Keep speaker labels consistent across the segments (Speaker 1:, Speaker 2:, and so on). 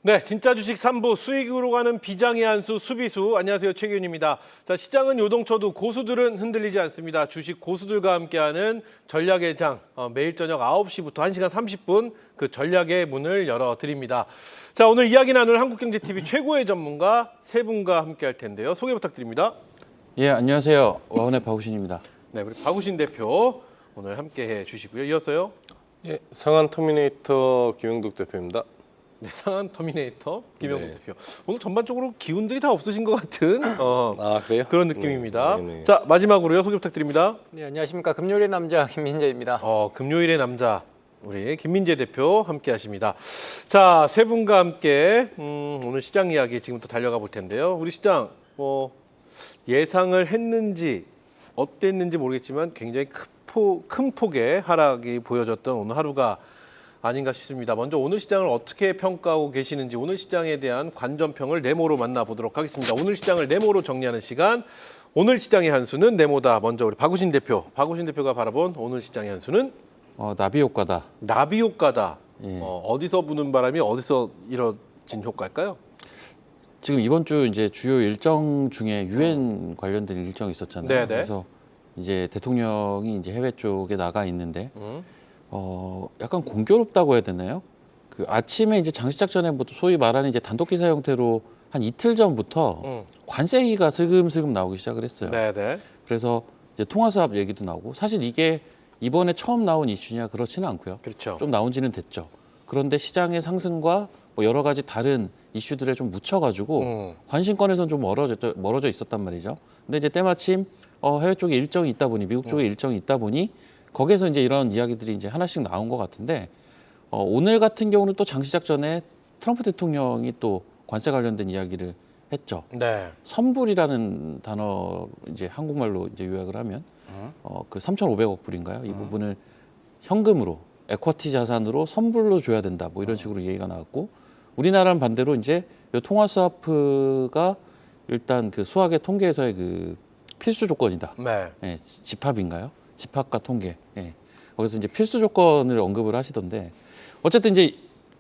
Speaker 1: 네, 진짜 주식 3부 수익으로 가는 비장의 한수 수비수. 안녕하세요, 최기훈입니다. 자, 시장은 요동쳐도 고수들은 흔들리지 않습니다. 주식 고수들과 함께하는 전략의 장, 매일 저녁 9시부터 1시간 30분 그 전략의 문을 열어드립니다. 자, 오늘 이야기 나눌 한국경제TV 최고의 전문가 세 분과 함께할 텐데요. 소개 부탁드립니다.
Speaker 2: 예, 안녕하세요. 와운의 박우신입니다.
Speaker 1: 네, 우리 박우신 대표 오늘 함께해 주시고요. 이어서요.
Speaker 3: 예, 상한 터미네이터 김영덕 대표입니다.
Speaker 1: 네, 상한 터미네이터 김영국
Speaker 3: 네.
Speaker 1: 대표. 오늘 전반적으로 기운들이 다 없으신 것 같은
Speaker 3: 그래요?
Speaker 1: 그런 느낌입니다.
Speaker 3: 네.
Speaker 1: 자, 마지막으로요. 소개 부탁드립니다.
Speaker 4: 네, 안녕하십니까. 금요일의 남자 김민재입니다.
Speaker 1: 금요일의 남자 우리 김민재 대표 함께하십니다. 자, 세 분과 함께 오늘 시장 이야기 지금부터 달려가 볼 텐데요. 우리 시장 예상을 했는지 어땠는지 모르겠지만 굉장히 큰 폭의 하락이 보여졌던 오늘 하루가 아닌가 싶습니다. 먼저 오늘 시장을 어떻게 평가하고 계시는지 오늘 시장에 대한 관전평을 네모로 만나보도록 하겠습니다. 오늘 시장을 네모로 정리하는 시간. 오늘 시장의 한 수는 네모다. 먼저 우리 박우신 대표가 바라본 오늘 시장의 한 수는
Speaker 2: 나비 효과다.
Speaker 1: 나비 효과다.
Speaker 2: 예.
Speaker 1: 어디서 부는 바람이 어디서 이뤄진 효과일까요?
Speaker 2: 지금 이번 주 이제 주요 일정 중에 유엔 관련된 일정이 있었잖아요.
Speaker 1: 네네.
Speaker 2: 그래서 이제 대통령이 이제 해외 쪽에 나가 있는데 약간 공교롭다고 해야 되나요? 그 아침에 이제 장시작 전에 소위 말하는 이제 단독 기사 형태로 한 이틀 전부터 관세 얘기가 슬금슬금 나오기 시작을 했어요.
Speaker 1: 네네.
Speaker 2: 그래서 이제 통화 사업 얘기도 나오고 사실 이게 이번에 처음 나온 이슈냐 그렇지는 않고요.
Speaker 1: 그렇죠.
Speaker 2: 좀 나온 지는 됐죠. 그런데 시장의 상승과 뭐 여러 가지 다른 이슈들에 좀 묻혀가지고 관심권에서는 좀 멀어져 있었단 말이죠. 근데 이제 때마침 해외 쪽에 일정이 있다 보니 미국 쪽에 일정이 있다 보니 거기에서 이제 이런 이야기들이 이제 하나씩 나온 것 같은데 오늘 같은 경우는 또 장시작 전에 트럼프 대통령이 또 관세 관련된 이야기를 했죠.
Speaker 1: 네.
Speaker 2: 선불이라는 단어 이제 한국말로 이제 요약을 하면 그 3,500억 불인가요? 이 부분을 현금으로 에쿼티 자산으로 선불로 줘야 된다. 뭐 이런 식으로 얘기가 나왔고 우리나라는 반대로 이제 이 통화 스와프가 일단 그 수학의 통계에서의 그 필수 조건이다.
Speaker 1: 네.
Speaker 2: 예, 집합인가요? 집합과 통계. 예. 거기서 이제 필수 조건을 언급을 하시던데 어쨌든 이제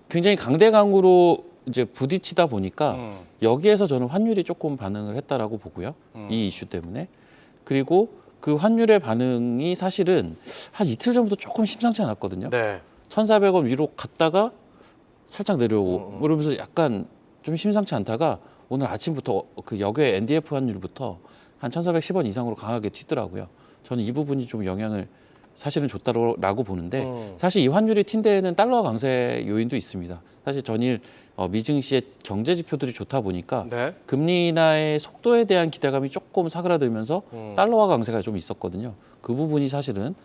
Speaker 2: 굉장히 강대강으로 이제 부딪히다 보니까 여기에서 저는 환율이 조금 반응을 했다라고 보고요. 이 이슈 때문에. 그리고 그 환율의 반응이 사실은 한 이틀 전부터 조금 심상치 않았거든요.
Speaker 1: 네.
Speaker 2: 1,400원 위로 갔다가 살짝 내려오고 그러면서 약간 좀 심상치 않다가 오늘 아침부터 그 역외 NDF 환율부터 한 1,410원 이상으로 강하게 튀더라고요. 저는 이 부분이 좀 영향을 사실은 줬다라고 보는데 사실 이 환율이 튄 데에는 달러 강세 요인도 있습니다. 사실 전일 미증시의 경제 지표들이 좋다 보니까
Speaker 1: 네.
Speaker 2: 금리 인하의 속도에 대한 기대감이 조금 사그라들면서 달러화 강세가 좀 있었거든요. 그 부분이 사실은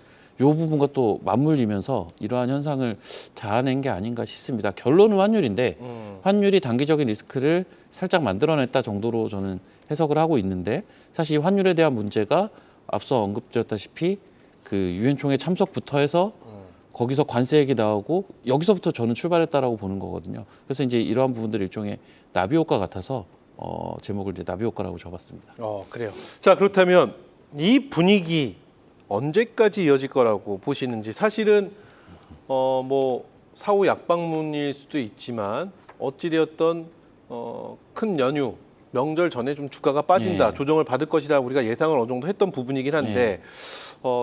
Speaker 2: 이 부분과 또 맞물리면서 이러한 현상을 자아낸 게 아닌가 싶습니다. 결론은 환율인데 환율이 단기적인 리스크를 살짝 만들어냈다 정도로 저는 해석을 하고 있는데 사실 이 환율에 대한 문제가 앞서 언급드렸다시피 그 유엔 총회 참석부터 해서 거기서 관세 얘기 나오고 여기서부터 저는 출발했다라고 보는 거거든요. 그래서 이제 이러한 부분들 일종의 나비 효과 같아서 제목을 이제 나비 효과라고 접었습니다.
Speaker 1: 그래요. 자, 그렇다면 이 분위기 언제까지 이어질 거라고 보시는지 사실은 뭐 사후 약방문일 수도 있지만 어찌되었던 큰 연휴 명절 전에 좀 주가가 빠진다,
Speaker 2: 예.
Speaker 1: 조정을 받을 것이라 우리가 예상을 어느 정도 했던 부분이긴 한데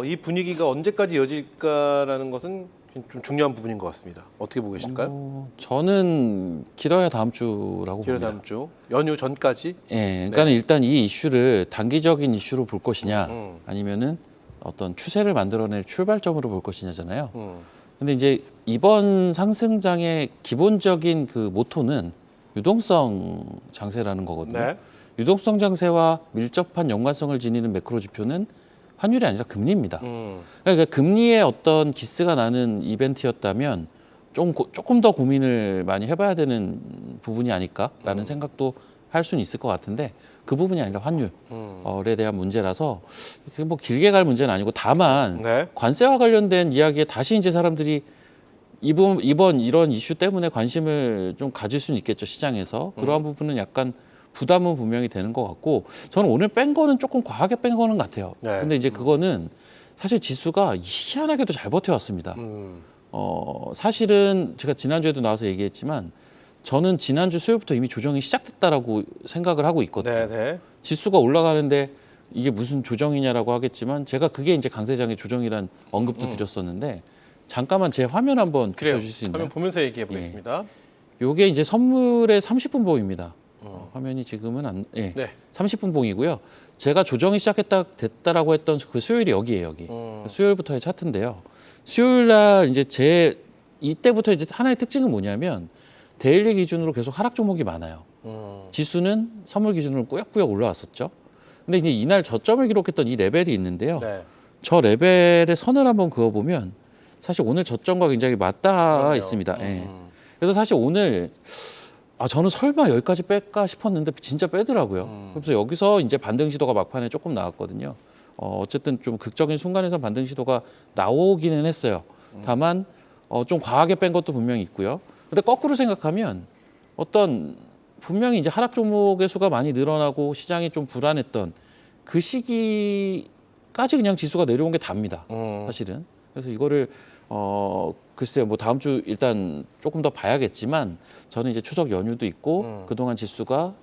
Speaker 1: 이 분위기가 언제까지 이어질까라는 것은 좀 중요한 부분인 것 같습니다. 어떻게 보고 계실까요?
Speaker 2: 저는 길어야 다음 주라고
Speaker 1: 길어
Speaker 2: 봅니다.
Speaker 1: 다음 주 연휴 전까지.
Speaker 2: 예, 그러니까 일단 이 이슈를 단기적인 이슈로 볼 것이냐, 아니면은 어떤 추세를 만들어낼 출발점으로 볼 것이냐잖아요. 근데 이제 이번 상승장의 기본적인 그 모토는 유동성 장세라는 거거든요.
Speaker 1: 네.
Speaker 2: 유동성 장세와 밀접한 연관성을 지니는 매크로 지표는 환율이 아니라 금리입니다. 그러니까 금리의 어떤 기스가 나는 이벤트였다면 조금 더 고민을 많이 해봐야 되는 부분이 아닐까라는 생각도 할 수는 있을 것 같은데 그 부분이 아니라 환율에 대한 문제라서 뭐 길게 갈 문제는 아니고 다만
Speaker 1: 네.
Speaker 2: 관세와 관련된 이야기에 다시 이제 사람들이 이번 이런 이슈 때문에 관심을 좀 가질 수는 있겠죠, 시장에서. 그러한 부분은 약간 부담은 분명히 되는 것 같고, 저는 오늘 뺀 거는 조금 과하게 뺀 거는 같아요.
Speaker 1: 네.
Speaker 2: 근데 이제 그거는 사실 지수가 희한하게도 잘 버텨왔습니다. 사실은 제가 지난주에도 나와서 얘기했지만 저는 지난주 수요일부터 이미 조정이 시작됐다라고 생각을 하고 있거든요.
Speaker 1: 네네.
Speaker 2: 지수가 올라가는데 이게 무슨 조정이냐라고 하겠지만 제가 그게 이제 강세장의 조정이란 언급도 드렸었는데, 잠깐만 제 화면 한번
Speaker 1: 그래요.
Speaker 2: 비춰줄 수 있나요?
Speaker 1: 화면 보면서 얘기해 보겠습니다.
Speaker 2: 요게 이제 선물의 30분 봉입니다. 화면이 지금은 예,
Speaker 1: 네.
Speaker 2: 30분 봉이고요. 제가 조정이 됐다라고 했던 그 수요일이 여기에요, 여기. 수요일부터의 차트인데요. 수요일 날 이제 이때부터 이제 하나의 특징은 뭐냐면 데일리 기준으로 계속 하락 종목이 많아요. 지수는 선물 기준으로 꾸역꾸역 올라왔었죠. 근데 이제 이날 저점을 기록했던 이 레벨이 있는데요.
Speaker 1: 네.
Speaker 2: 저 레벨의 선을 한번 그어보면 사실 오늘 저점과 굉장히 맞닿아
Speaker 1: 그럼요.
Speaker 2: 있습니다. 예. 그래서 사실 오늘 저는 설마 여기까지 뺄까 싶었는데 진짜 빼더라고요. 그래서 여기서 이제 반등 시도가 막판에 조금 나왔거든요. 어쨌든 좀 극적인 순간에서 반등 시도가 나오기는 했어요. 다만 좀 과하게 뺀 것도 분명히 있고요. 근데 거꾸로 생각하면 분명히 이제 하락 종목의 수가 많이 늘어나고 시장이 좀 불안했던 그 시기까지 그냥 지수가 내려온 게 답니다. 사실은. 그래서 이거를 글쎄요, 뭐 다음 주 일단 조금 더 봐야겠지만 저는 이제 추석 연휴도 있고 그동안 지수가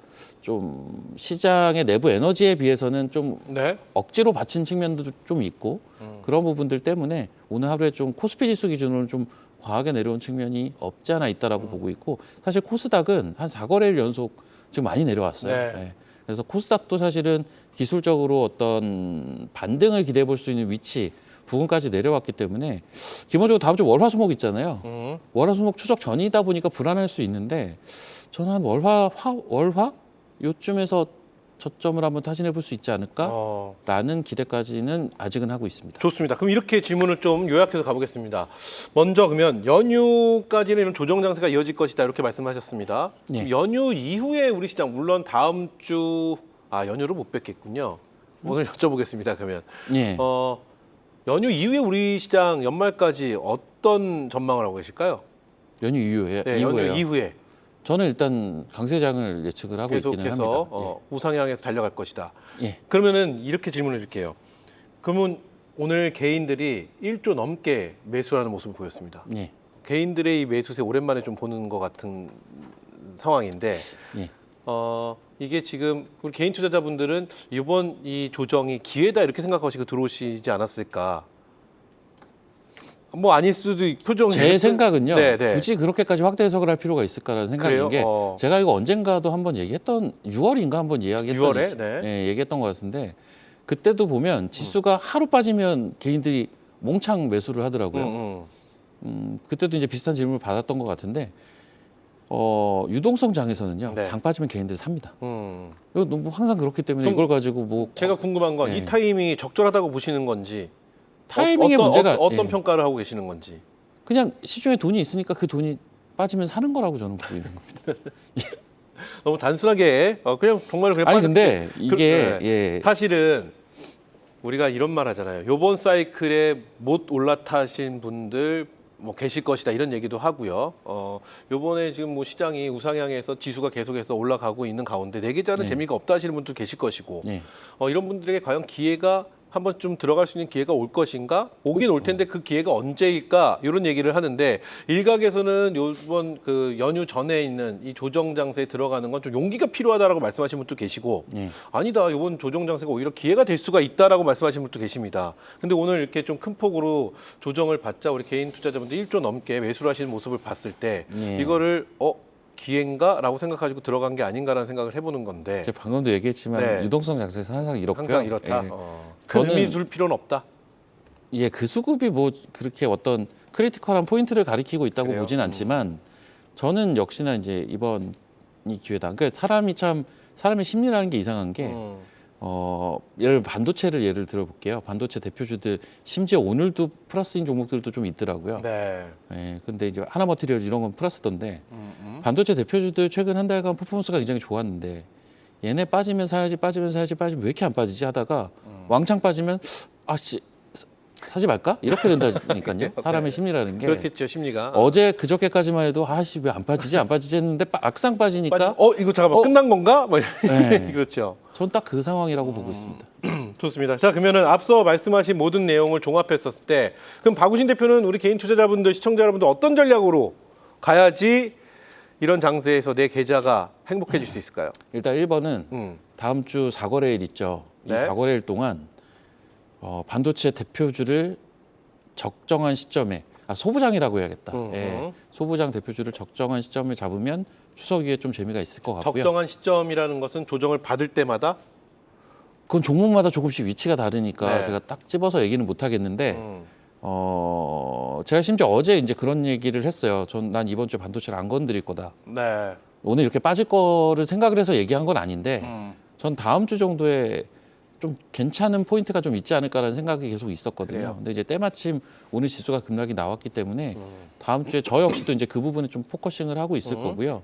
Speaker 2: 좀 시장의 내부 에너지에 비해서는 좀
Speaker 1: 네.
Speaker 2: 억지로 받친 측면도 좀 있고 그런 부분들 때문에 오늘 하루에 좀 코스피 지수 기준으로는 좀 과하게 내려온 측면이 없지 않아 있다라고 보고 있고, 사실 코스닥은 한 4거래일 연속 지금 많이 내려왔어요.
Speaker 1: 네.
Speaker 2: 네. 그래서 코스닥도 사실은 기술적으로 어떤 반등을 기대해 볼 수 있는 위치 부근까지 내려왔기 때문에 기본적으로 다음 주 월화수목 있잖아요. 월화수목 추석 전이다 보니까 불안할 수 있는데 저는 한 월화 요쯤에서 저점을 한번 타진해 볼 수 있지 않을까라는 기대까지는 아직은 하고 있습니다.
Speaker 1: 좋습니다. 그럼 이렇게 질문을 좀 요약해서 가보겠습니다. 먼저 그러면 연휴까지는 이런 조정 장세가 이어질 것이다 이렇게 말씀하셨습니다.
Speaker 2: 네.
Speaker 1: 연휴 이후에 우리 시장 물론 다음 주 연휴를 못 뵙겠군요. 오늘 여쭤보겠습니다. 그러면
Speaker 2: 예.
Speaker 1: 연휴 이후에 우리 시장 연말까지 어떤 전망을 하고 계실까요?
Speaker 2: 연휴 이후에
Speaker 1: 네, 연휴 이후에
Speaker 2: 저는 일단 강세장을 예측을 하고 있기는
Speaker 1: 계속해서
Speaker 2: 합니다.
Speaker 1: 우상향해서 달려갈 것이다.
Speaker 2: 예.
Speaker 1: 그러면은 이렇게 질문을 드릴게요. 그러면 오늘 개인들이 1조 넘게 매수하는 모습을 보였습니다.
Speaker 2: 예.
Speaker 1: 개인들의 이 매수세 오랜만에 좀 보는 것 같은 상황인데
Speaker 2: 예.
Speaker 1: 이게 지금 우리 개인 투자자분들은 이번 이 조정이 기회다 이렇게 생각하시고 들어오시지 않았을까? 뭐 아닐 수도 표정이
Speaker 2: 제 생각은요.
Speaker 1: 네, 네.
Speaker 2: 굳이 그렇게까지 확대 해석을 할 필요가 있을까라는 생각인
Speaker 1: 그래요?
Speaker 2: 게 제가 이거 언젠가도 한번 얘기했던 6월인가 한번 이야기했던
Speaker 1: 6월에? 네.
Speaker 2: 예, 얘기했던 것 같은데 그때도 보면 지수가 하루 빠지면 개인들이 몽창 매수를 하더라고요. 그때도 이제 비슷한 질문을 받았던 것 같은데 유동성 장에서는요.
Speaker 1: 네.
Speaker 2: 장 빠지면 개인들이 삽니다.
Speaker 1: 음.
Speaker 2: 이거 너무 항상 그렇기 때문에
Speaker 1: 그럼
Speaker 2: 이걸 가지고 뭐
Speaker 1: 제가 궁금한 건 이
Speaker 2: 네.
Speaker 1: 타이밍이 적절하다고 보시는 건지
Speaker 2: 타이밍의 문제가
Speaker 1: 어떤
Speaker 2: 예.
Speaker 1: 평가를 하고 계시는 건지.
Speaker 2: 그냥 시중에 돈이 있으니까 그 돈이 빠지면 사는 거라고 저는 보이는 겁니다.
Speaker 1: 너무 단순하게 그냥 정말 그냥
Speaker 2: 아니
Speaker 1: 빠졌-
Speaker 2: 근데 이게
Speaker 1: 네.
Speaker 2: 예.
Speaker 1: 사실은 우리가 이런 말 하잖아요. 요번 사이클에 못 올라타신 분들 뭐 계실 것이다 이런 얘기도 하고요. 요번에 지금 뭐 시장이 우상향해서 지수가 계속해서 올라가고 있는 가운데 내 계좌는
Speaker 2: 네.
Speaker 1: 재미가 없다 하시는 분도 계실 것이고
Speaker 2: 예.
Speaker 1: 이런 분들에게 과연 기회가 한번 좀 들어갈 수 있는 기회가 올 것인가? 오긴 올 텐데 그 기회가 언제일까? 이런 얘기를 하는데 일각에서는 요번 그 연휴 전에 있는 이 조정 장세에 들어가는 건 좀 용기가 필요하다라고 말씀하시는 분도 계시고
Speaker 2: 예.
Speaker 1: 아니다. 이번 조정 장세가 오히려 기회가 될 수가 있다라고 말씀하시는 분도 계십니다. 근데 오늘 이렇게 좀 큰 폭으로 조정을 받자 우리 개인 투자자분들 1조 넘게 매수를 하시는 모습을 봤을 때
Speaker 2: 예.
Speaker 1: 이거를 기회인가라고 생각하시고 들어간 게 아닌가라는 생각을 해보는 건데
Speaker 2: 제가 방금도 얘기했지만
Speaker 1: 네.
Speaker 2: 유동성 장세에서 항상 이렇고요.
Speaker 1: 항상 이렇다.
Speaker 2: 예.
Speaker 1: 큰
Speaker 2: 저는-
Speaker 1: 의미 둘 필요는 없다.
Speaker 2: 예, 그 수급이 뭐 그렇게 어떤 크리티컬한 포인트를 가리키고 있다고
Speaker 1: 그래요?
Speaker 2: 보진 않지만 저는 역시나 이제 이번이 기회다. 그러니까 사람의 심리라는 게 이상한 게 예를 반도체를 예를 들어볼게요. 반도체 대표주들 심지어 오늘도 플러스인 종목들도 좀 있더라고요.
Speaker 1: 네.
Speaker 2: 예, 근데 이제 하나머티리얼 이런 건 플러스던데 반도체 대표주들 최근 한 달간 퍼포먼스가 굉장히 좋았는데 얘네 빠지면 사야지 빠지면 왜 이렇게 안 빠지지 하다가 왕창 빠지면 사지 말까? 이렇게 된다니까요. 사람의 심리라는 게.
Speaker 1: 그렇겠죠, 심리가.
Speaker 2: 어제 그저께까지만 해도 아씨 왜 안 빠지지 안 빠지지 했는데 막상 빠지니까
Speaker 1: 이거 잠깐만 끝난 건가? 뭐
Speaker 2: 네.
Speaker 1: 그렇죠.
Speaker 2: 전 딱 그 상황이라고 보고 있습니다.
Speaker 1: 좋습니다. 자, 그러면은 앞서 말씀하신 모든 내용을 종합했었을 때, 그럼 박우신 대표는 우리 개인 투자자분들, 시청자 여러분들 어떤 전략으로 가야지 이런 장세에서 내 계좌가 행복해질 수 있을까요?
Speaker 2: 일단 1번은
Speaker 1: 음.
Speaker 2: 다음 주 4거래일 있죠.
Speaker 1: 네.
Speaker 2: 이 4거래일 동안 반도체 대표주를 적정한 시점에 소부장이라고 해야겠다. 예, 소부장 대표주를 적정한 시점에 잡으면 추석 이후에 좀 재미가 있을 것 같고요.
Speaker 1: 적정한 시점이라는 것은 조정을 받을 때마다
Speaker 2: 그건 종목마다 조금씩 위치가 다르니까
Speaker 1: 네.
Speaker 2: 제가 딱 집어서 얘기는 못 하겠는데
Speaker 1: 음.
Speaker 2: 제가 심지어 어제 이제 그런 얘기를 했어요. 난 이번 주에 반도체를 안 건드릴 거다.
Speaker 1: 네.
Speaker 2: 오늘 이렇게 빠질 거를 생각을 해서 얘기한 건 아닌데 전 다음 주 정도에 좀 괜찮은 포인트가 좀 있지 않을까라는 생각이 계속 있었거든요.
Speaker 1: 그래요?
Speaker 2: 근데 이제 때마침 오늘 지수가 급락이 나왔기 때문에 다음 주에 저 역시도 이제 그 부분에 좀 포커싱을 하고 있을 거고요.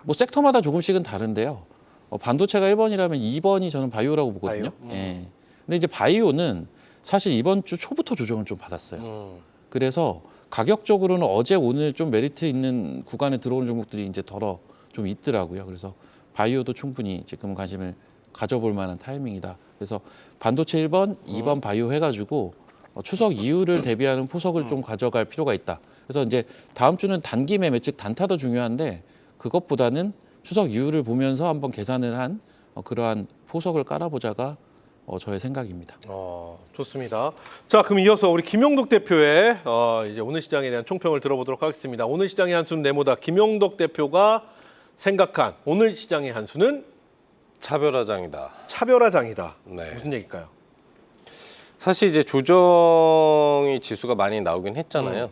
Speaker 2: 뭐 섹터마다 조금씩은 다른데요. 반도체가 1번이라면 2번이 저는 바이오라고 보거든요.
Speaker 1: 바이오?
Speaker 2: 예. 근데 이제 바이오는 사실 이번 주 초부터 조정을 좀 받았어요. 그래서 가격적으로는 어제 오늘 좀 메리트 있는 구간에 들어오는 종목들이 이제 덜어 좀 있더라고요. 그래서 바이오도 충분히 지금 관심을 가져볼 만한 타이밍이다. 그래서 반도체 1번, 2번 바이오 해가지고 추석 이후를 대비하는 포석을 좀 가져갈 필요가 있다. 그래서 이제 다음 주는 단기 매매 즉 단타도 중요한데 그것보다는 추석 이후를 보면서 한번 계산을 한 그러한 포석을 깔아보자가 저의 생각입니다.
Speaker 1: 좋습니다. 자, 그럼 이어서 우리 김용덕 대표의 이제 오늘 시장에 대한 총평을 들어보도록 하겠습니다. 오늘 시장의 한수는 네모다. 김용덕 대표가 생각한 오늘 시장의 한수는
Speaker 3: 차별화장이다.
Speaker 1: 차별화장이다.
Speaker 3: 네.
Speaker 1: 무슨 얘기일까요?
Speaker 3: 사실 이제 조정이 지수가 많이 나오긴 했잖아요.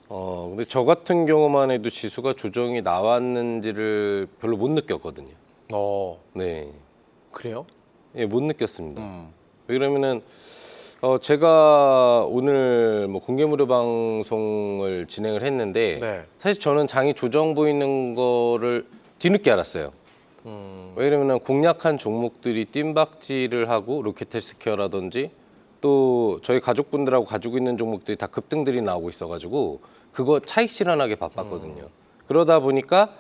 Speaker 3: 근데 저 같은 경우만 해도 지수가 조정이 나왔는지를 별로 못 느꼈거든요. 네.
Speaker 1: 그래요?
Speaker 3: 예, 못 느꼈습니다. 왜 그러면은 제가 오늘 뭐 공개 무료 방송을 진행을 했는데
Speaker 1: 네.
Speaker 3: 사실 저는 장이 조정 보이는 거를 뒤늦게 알았어요. 왜 그러면은 공략한 종목들이 뜀박질을 하고 로켓헬스케어라든지 또 저희 가족분들하고 가지고 있는 종목들이 다 급등들이 나오고 있어가지고 그거 차익 실현하기 바빴거든요. 그러다 보니까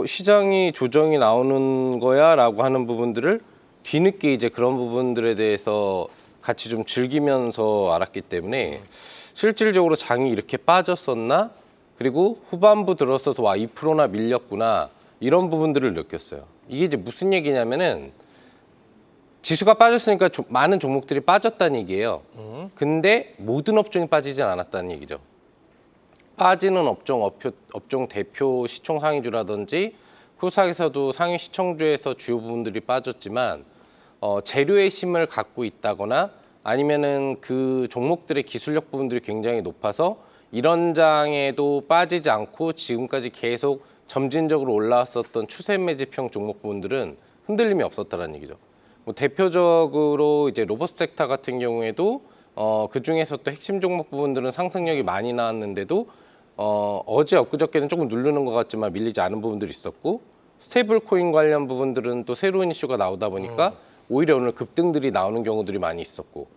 Speaker 3: 시장이 조정이 나오는 거야라고 하는 부분들을 뒤늦게 이제 그런 부분들에 대해서 같이 좀 즐기면서 알았기 때문에 실질적으로 장이 이렇게 빠졌었나? 그리고 후반부 들어서서 2%나 밀렸구나 이런 부분들을 느꼈어요. 이게 이제 무슨 얘기냐면은 지수가 빠졌으니까 많은 종목들이 빠졌다는 얘기예요. 근데 모든 업종이 빠지진 않았다는 얘기죠. 빠지는 업종 대표 시총 상위주라든지 후삭에서도 상위 시청주에서 주요 부분들이 빠졌지만 재료의 힘을 갖고 있다거나 아니면은 그 종목들의 기술력 부분들이 굉장히 높아서 이런 장에도 빠지지 않고 지금까지 계속 점진적으로 올라왔었던 추세 매집형 종목 부분들은 흔들림이 없었다는 얘기죠. 뭐 대표적으로 이제 로봇 섹터 같은 경우에도 그 중에서 또 핵심 종목 부분들은 상승력이 많이 나왔는데도 어제 엊그저께는 조금 누르는 것 같지만 밀리지 않은 부분들이 있었고 스테이블 코인 관련 부분들은 또 새로운 이슈가 나오다 보니까 오히려 오늘 급등들이 나오는 경우들이 많이 있었고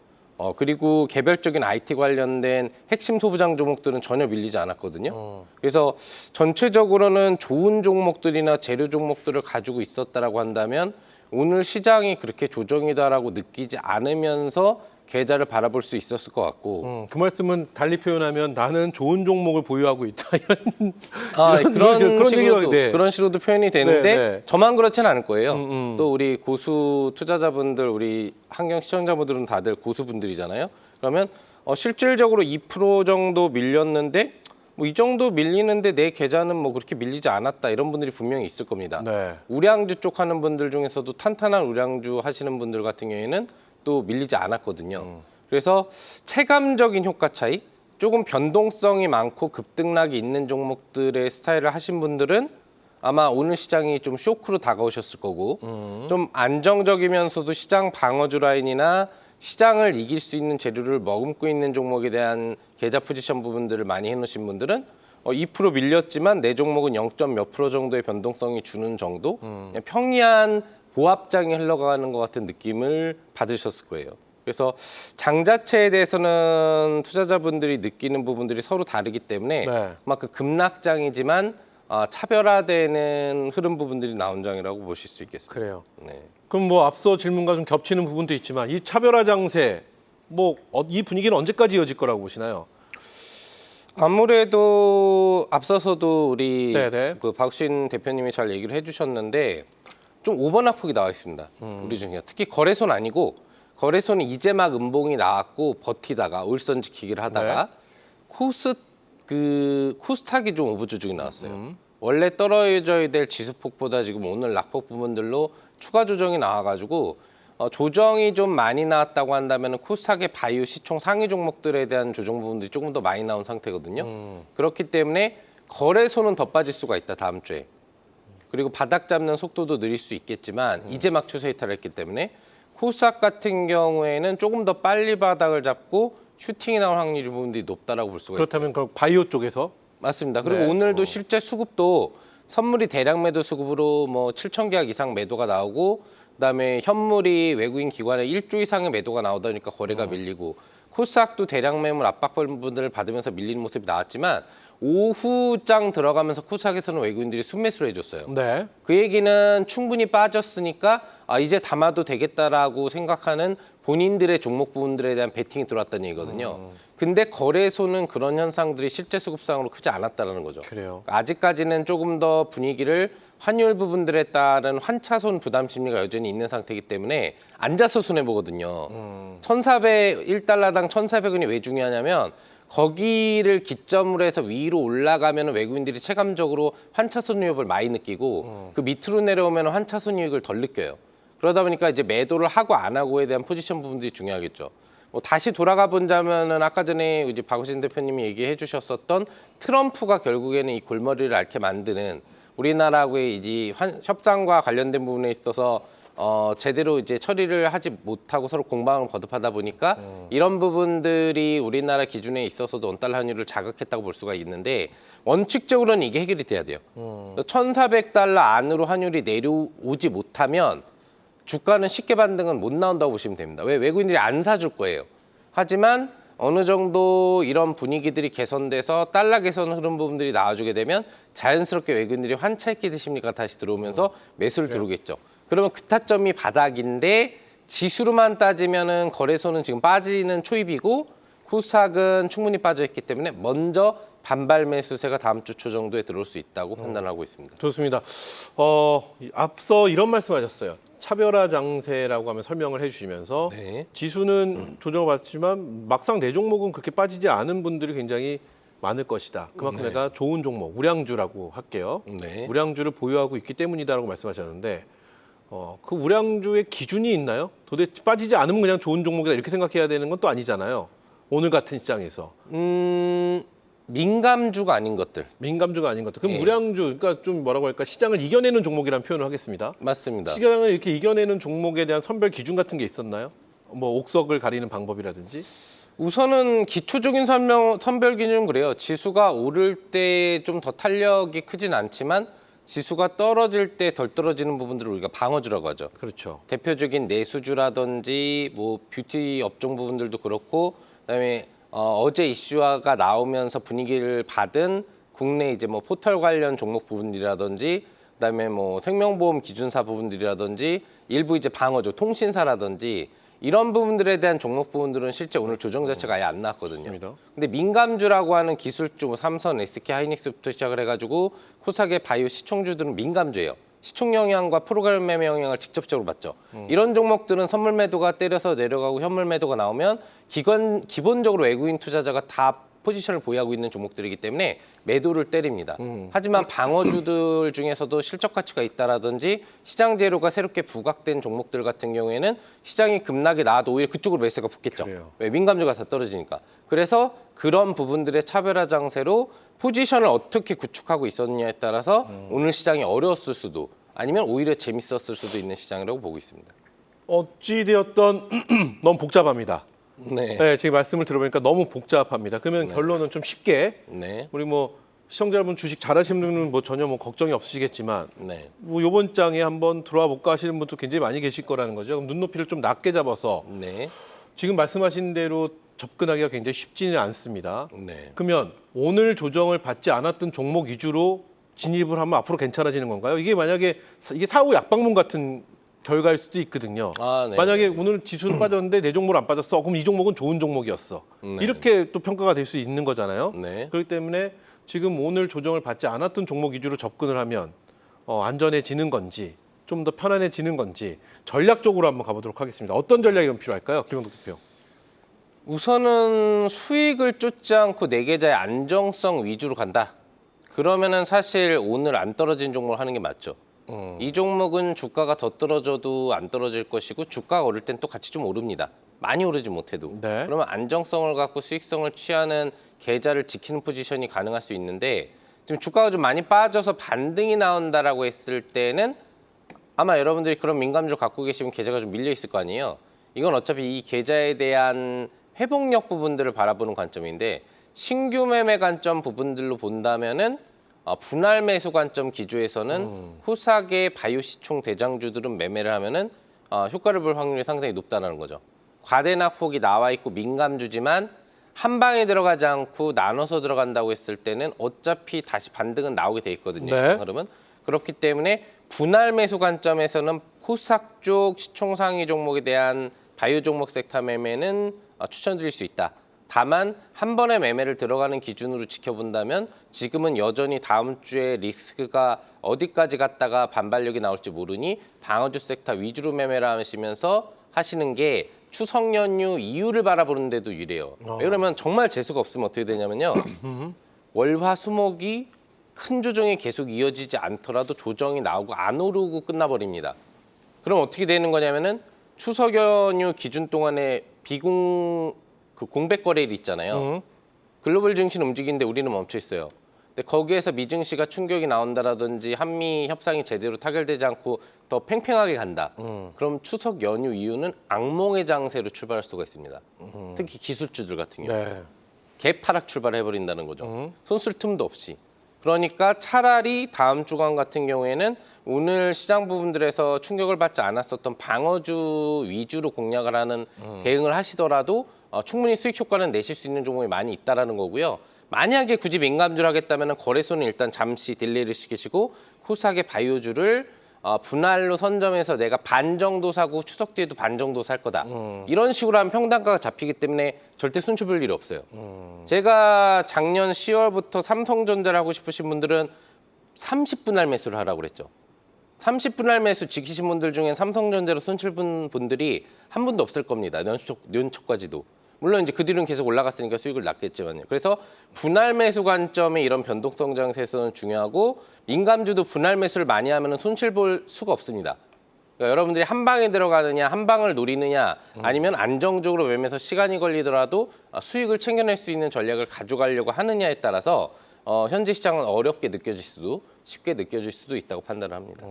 Speaker 3: 그리고 개별적인 IT 관련된 핵심 소부장 종목들은 전혀 밀리지 않았거든요. 그래서 전체적으로는 좋은 종목들이나 재료 종목들을 가지고 있었다라고 한다면 오늘 시장이 그렇게 조정이다라고 느끼지 않으면서 계좌를 바라볼 수 있었을 것 같고
Speaker 1: 그 말씀은 달리 표현하면 나는 좋은 종목을 보유하고 있다 이런
Speaker 3: 그런
Speaker 1: 얘기가,
Speaker 3: 식으로도
Speaker 1: 네.
Speaker 3: 그런 식으로도 표현이 되는데
Speaker 1: 네, 네.
Speaker 3: 저만 그렇지는 않을 거예요. 또 우리 고수 투자자분들, 우리 환경 시청자분들은 다들 고수분들이잖아요. 그러면 실질적으로 2% 정도 밀렸는데 뭐 이 정도 밀리는데 내 계좌는 뭐 그렇게 밀리지 않았다 이런 분들이 분명히 있을 겁니다.
Speaker 1: 네.
Speaker 3: 우량주 쪽 하는 분들 중에서도 탄탄한 우량주 하시는 분들 같은 경우에는 또 밀리지 않았거든요. 그래서 체감적인 효과 차이, 조금 변동성이 많고 급등락이 있는 종목들의 스타일을 하신 분들은 아마 오늘 시장이 좀 쇼크로 다가오셨을 거고 좀 안정적이면서도 시장 방어주 라인이나 시장을 이길 수 있는 재료를 머금고 있는 종목에 대한 계좌 포지션 부분들을 많이 해놓으신 분들은 2% 밀렸지만 내 종목은 0. 몇 프로 정도의 변동성이 주는 정도 그냥 평이한 보합장이 흘러가는 것 같은 느낌을 받으셨을 거예요. 그래서 장 자체에 대해서는 투자자분들이 느끼는 부분들이 서로 다르기 때문에
Speaker 1: 네.
Speaker 3: 아마 그 급락장이지만 차별화되는 흐름 부분들이 나온 장이라고 보실 수 있겠습니다.
Speaker 1: 그래요.
Speaker 3: 네.
Speaker 1: 그럼 뭐 앞서 질문과 좀 겹치는 부분도 있지만 이 차별화 장세 뭐 이 분위기는 언제까지 이어질 거라고 보시나요?
Speaker 3: 아무래도 앞서서도 우리
Speaker 1: 네네.
Speaker 3: 그 박신 대표님이 잘 얘기를 해주셨는데 좀 오버납폭이 나와 있습니다. 우리 중에 특히 거래소는 아니고 거래소는 이제 막 음봉이 나왔고 버티다가 울선 지키기를 하다가 코스닥이 좀 오버조정이 나왔어요. 원래 떨어져야 될 지수폭보다 지금 오늘 낙폭 부분들로 추가 조정이 나와가지고 조정이 좀 많이 나왔다고 한다면 코스닥의 바이오 시총 상위 종목들에 대한 조정 부분들이 조금 더 많이 나온 상태거든요. 그렇기 때문에 거래소는 더 빠질 수가 있다 다음 주에. 그리고 바닥 잡는 속도도 느릴 수 있겠지만 이제 막 추세 이탈했기 때문에 코스닥 같은 경우에는 조금 더 빨리 바닥을 잡고 슈팅이 나올 확률이 부분들이 높다라고 볼 수가 있어요.
Speaker 1: 그렇다면 그 바이오 쪽에서
Speaker 3: 맞습니다. 그리고
Speaker 1: 네.
Speaker 3: 오늘도 실제 수급도 선물이 대량 매도 수급으로 뭐 7천 계약 이상 매도가 나오고 그다음에 현물이 외국인 기관에 1조 이상의 매도가 나오다 보니까 거래가 밀리고 코스닥도 대량 매물 압박 부분들을 받으면서 밀리는 모습이 나왔지만 오후장 들어가면서 코스닥에서는 외국인들이 순매수를 해줬어요.
Speaker 1: 네.
Speaker 3: 그 얘기는 충분히 빠졌으니까 이제 담아도 되겠다라고 생각하는 본인들의 종목 부분들에 대한 베팅이 들어왔다는 얘기거든요. 근데 거래소는 그런 현상들이 실제 수급상으로 크지 않았다는 거죠.
Speaker 1: 그래요.
Speaker 3: 아직까지는 조금 더 분위기를 환율 부분들에 따른 환차손 부담 심리가 여전히 있는 상태이기 때문에 앉아서 손해보거든요. 1달러당 1,400원이 왜 중요하냐면 거기를 기점으로 해서 위로 올라가면 외국인들이 체감적으로 환차손 유입을 많이 느끼고 그 밑으로 내려오면 환차손 유입을 덜 느껴요. 그러다 보니까 이제 매도를 하고 안 하고에 대한 포지션 부분들이 중요하겠죠. 뭐 다시 돌아가 본다면은 아까 전에 이제 박우신 대표님이 얘기해 주셨었던 트럼프가 결국에는 이 골머리를 앓게 만드는 우리나라의 이제 협상과 관련된 부분에 있어서 제대로 이제 처리를 하지 못하고 서로 공방을 거듭하다 보니까 이런 부분들이 우리나라 기준에 있어서도 원달러 환율을 자극했다고 볼 수가 있는데 원칙적으로는 이게 해결이 돼야 돼요. 1,400달러 안으로 환율이 내려오지 못하면 주가는 쉽게 반등은 못 나온다고 보시면 됩니다. 왜? 외국인들이 안 사줄 거예요. 하지만 어느 정도 이런 분위기들이 개선돼서 달러 개선 흐름 부분들이 나와주게 되면 자연스럽게 외국인들이 환차익기드 심리가 다시 들어오면서 매수를 들어오겠죠. 그러면 그 타점이 바닥인데 지수로만 따지면은 거래소는 지금 빠지는 초입이고 코스닥은 충분히 빠져있기 때문에 먼저 반발 매수세가 다음 주 초 정도에 들어올 수 있다고 판단하고 있습니다.
Speaker 1: 좋습니다. 앞서 이런 말씀하셨어요. 차별화 장세라고 하면 설명을 해주시면서
Speaker 3: 네.
Speaker 1: 지수는 조정을 받지만 막상 내 종목은 그렇게 빠지지 않은 분들이 굉장히 많을 것이다. 그만큼 내가 좋은 종목, 우량주라고 할게요.
Speaker 3: 네.
Speaker 1: 우량주를 보유하고 있기 때문이다라고 말씀하셨는데 그 우량주의 기준이 있나요? 도대체 빠지지 않으면 그냥 좋은 종목이다 이렇게 생각해야 되는 건 또 아니잖아요. 오늘 같은 시장에서.
Speaker 3: 민감주가 아닌 것들.
Speaker 1: 민감주가 아닌 것들. 그럼
Speaker 3: 예.
Speaker 1: 우량주, 그러니까 좀 뭐라고 할까 시장을 이겨내는 종목이라는 표현을 하겠습니다.
Speaker 3: 맞습니다.
Speaker 1: 시장을 이렇게 이겨내는 종목에 대한 선별 기준 같은 게 있었나요? 뭐 옥석을 가리는 방법이라든지.
Speaker 3: 우선은 기초적인 선별 기준은 그래요. 지수가 오를 때 좀 더 탄력이 크진 않지만 지수가 떨어질 때 덜 떨어지는 부분들을 우리가 방어주라고 하죠.
Speaker 1: 그렇죠.
Speaker 3: 대표적인 내수주라든지 뭐 뷰티 업종 부분들도 그렇고 그다음에 어제 이슈화가 나오면서 분위기를 받은 국내 이제 뭐 포털 관련 종목 부분들이라든지 그다음에 뭐 생명보험 기준사 부분들이라든지 일부 이제 방어주 통신사라든지 이런 부분들에 대한 종목 부분들은 실제 오늘 조정 자체가 아예 안 나왔거든요.
Speaker 1: 맞습니다.
Speaker 3: 근데 민감주라고 하는 기술주, 뭐 삼선, SK 하이닉스부터 시작을 해가지고 코스닥의 바이오 시총주들은 민감주예요. 시총 영향과 프로그램 매매 영향을 직접적으로 받죠. 이런 종목들은 선물 매도가 때려서 내려가고 현물 매도가 나오면 기본적으로 외국인 투자자가 다 포지션을 보유하고 있는 종목들이기 때문에 매도를 때립니다. 하지만 방어주들 중에서도 실적 가치가 있다라든지 시장 재료가 새롭게 부각된 종목들 같은 경우에는 시장이 급락이 나와도 오히려 그쪽으로 매수가 붙겠죠.
Speaker 1: 그래요.
Speaker 3: 왜? 민감주가 다 떨어지니까. 그래서 그런 부분들의 차별화 장세로 포지션을 어떻게 구축하고 있었느냐에 따라서 오늘 시장이 어려웠을 수도 아니면 오히려 재밌었을 수도 있는 시장이라고 보고 있습니다.
Speaker 1: 어찌되었던 너무 복잡합니다.
Speaker 3: 네.
Speaker 1: 네, 지금 말씀을 들어보니까 너무 복잡합니다. 그러면 결론은 좀 쉽게
Speaker 3: 네.
Speaker 1: 우리 뭐 시청자 여러분 주식 잘하시는 분은 뭐 전혀 뭐 걱정이 없으시겠지만
Speaker 3: 네.
Speaker 1: 뭐 이번 장에 한번 들어와 볼까 하시는 분도 굉장히 많이 계실 거라는 거죠. 그럼 눈높이를 좀 낮게 잡아서
Speaker 3: 네.
Speaker 1: 지금 말씀하신 대로 접근하기가 굉장히 쉽지는 않습니다.
Speaker 3: 네.
Speaker 1: 그러면 오늘 조정을 받지 않았던 종목 위주로 진입을 하면 앞으로 괜찮아지는 건가요? 이게 만약에 이게 사후 약방문 같은 결과일 수도 있거든요.
Speaker 3: 아, 네.
Speaker 1: 만약에 오늘 지수는 빠졌는데 내 종목은 안 빠졌어. 그럼 이 종목은 좋은 종목이었어.
Speaker 3: 네.
Speaker 1: 이렇게 또 평가가 될 수 있는 거잖아요.
Speaker 3: 네.
Speaker 1: 그렇기 때문에 지금 오늘 조정을 받지 않았던 종목 위주로 접근을 하면 안전해지는 건지 좀 더 편안해지는 건지 전략적으로 한번 가보도록 하겠습니다. 어떤 전략이 그럼 필요할까요? 김영덕 대표.
Speaker 3: 우선은 수익을 쫓지 않고 내 계좌의 안정성 위주로 간다. 그러면은 사실 오늘 안 떨어진 종목을 하는 게 맞죠. 이 종목은 주가가 더 떨어져도 안 떨어질 것이고 주가가 오를 땐 또 같이 좀 오릅니다. 많이 오르지 못해도.
Speaker 1: 네.
Speaker 3: 그러면 안정성을 갖고 수익성을 취하는 계좌를 지키는 포지션이 가능할 수 있는데 지금 주가가 좀 많이 빠져서 반등이 나온다라고 했을 때는 아마 여러분들이 그런 민감주를 갖고 계시면 계좌가 좀 밀려 있을 거 아니에요. 이건 어차피 이 계좌에 대한 회복력 부분들을 바라보는 관점인데 신규 매매 관점 부분들로 본다면은 분할 매수 관점 기조에서는 후사계 바이오 시총 대장주들은 매매를 하면은 효과를 볼 확률이 상당히 높다는 거죠. 과대낙폭이 나와 있고 민감주지만 한 방에 들어가지 않고 나눠서 들어간다고 했을 때는 어차피 다시 반등은 나오게 돼 있거든요.
Speaker 1: 네.
Speaker 3: 시장 흐름은. 그렇기 때문에 분할 매수 관점에서는 코스닥 쪽 시총 상위 종목에 대한 바이오 종목 섹터 매매는 추천드릴 수 있다. 다만 한 번의 매매를 들어가는 기준으로 지켜본다면 지금은 여전히 다음 주에 리스크가 어디까지 갔다가 반발력이 나올지 모르니 방어주 섹터 위주로 매매를 하시면서 하시는 게 추석 연휴 이후를 바라보는 데도 유리해요. 왜 그러면 정말 재수가 없으면 어떻게 되냐면요. 월화수목이 큰 조정이 계속 이어지지 않더라도 조정이 나오고 안 오르고 끝나버립니다. 그럼 어떻게 되는 거냐면은 추석 연휴 기준 동안에 공백 거래일 있잖아요. 글로벌 증시는 움직이는데 우리는 멈춰 있어요. 근데 거기에서 미증시가 충격이 나온다라든지 한미 협상이 제대로 타결되지 않고 더 팽팽하게 간다. 그럼 추석 연휴 이후는 악몽의 장세로 출발할 수가 있습니다. 특히 기술주들 같은 경우.
Speaker 1: 네.
Speaker 3: 개파락 출발해버린다는 거죠. 손쓸 틈도 없이. 그러니까 차라리 다음 주간 같은 경우에는 오늘 시장 부분들에서 충격을 받지 않았었던 방어주 위주로 공략을 하는 대응을 하시더라도 충분히 수익 효과는 내실 수 있는 종목이 많이 있다라는 거고요. 만약에 굳이 민감주를 하겠다면 거래소는 일단 잠시 딜레이를 시키시고 코스닥의 바이오주를 분할로 선점해서 내가 반 정도 사고 추석 뒤에도 반 정도 살 거다. 이런 식으로 하면 평단가가 잡히기 때문에 절대 손실 볼 일이 없어요. 제가 작년 10월부터 삼성전자를 하고 싶으신 분들은 30분할 매수를 하라고 그랬죠. 30분할 매수 지키신 분들 중엔 삼성전자로 손실 본 분들이 한 분도 없을 겁니다. 연초까지도. 물론 이제 그 뒤로는 계속 올라갔으니까 수익을 났겠지만요. 그래서 분할 매수 관점의 이런 변동성 장세에서는 중요하고 민감주도 분할 매수를 많이 하면 손실 볼 수가 없습니다. 그러니까 여러분들이 한 방에 들어가느냐, 한 방을 노리느냐, 아니면 안정적으로 매매해서 시간이 걸리더라도 수익을 챙겨낼 수 있는 전략을 가져가려고 하느냐에 따라서 현재 시장은 어렵게 느껴질 수도, 쉽게 느껴질 수도 있다고 판단을 합니다.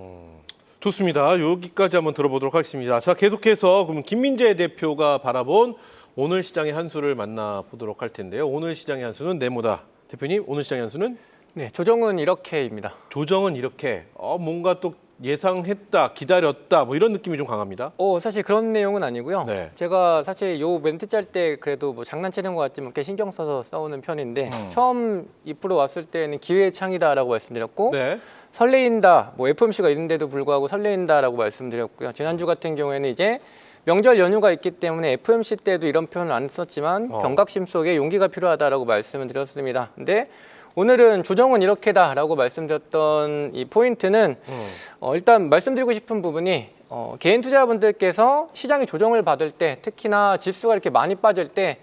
Speaker 1: 좋습니다. 여기까지 한번 들어보도록 하겠습니다. 자, 계속해서 그럼 김민재 대표가 바라본 오늘 시장의 한 수를 만나보도록 할 텐데요. 오늘 시장의 한 수는 네모다. 대표님, 오늘 시장의 한 수는?
Speaker 4: 네, 조정은 이렇게입니다.
Speaker 1: 조정은 이렇게 뭔가 또 예상했다, 기다렸다 뭐 이런 느낌이 좀 강합니다.
Speaker 4: 사실 그런 내용은 아니고요.
Speaker 1: 네.
Speaker 4: 제가 사실 요 멘트 짤 때 그래도 뭐 장난치는 것 같지만 꽤 신경 써서 써오는 편인데 처음 2% 왔을 때는 기회의 창이다라고 말씀드렸고
Speaker 1: 네.
Speaker 4: 설레인다, 뭐 FOMC가 있는데도 불구하고 설레인다라고 말씀드렸고요. 지난주 같은 경우에는 이제 명절 연휴가 있기 때문에 FOMC 때도 이런 표현을 안 썼지만 경각심 속에 용기가 필요하다라고 말씀을 드렸습니다. 근데 오늘은 조정은 이렇게다라고 말씀드렸던 이 포인트는 일단 말씀드리고 싶은 부분이 개인 투자분들께서 시장이 조정을 받을 때 특히나 지수가 이렇게 많이 빠질 때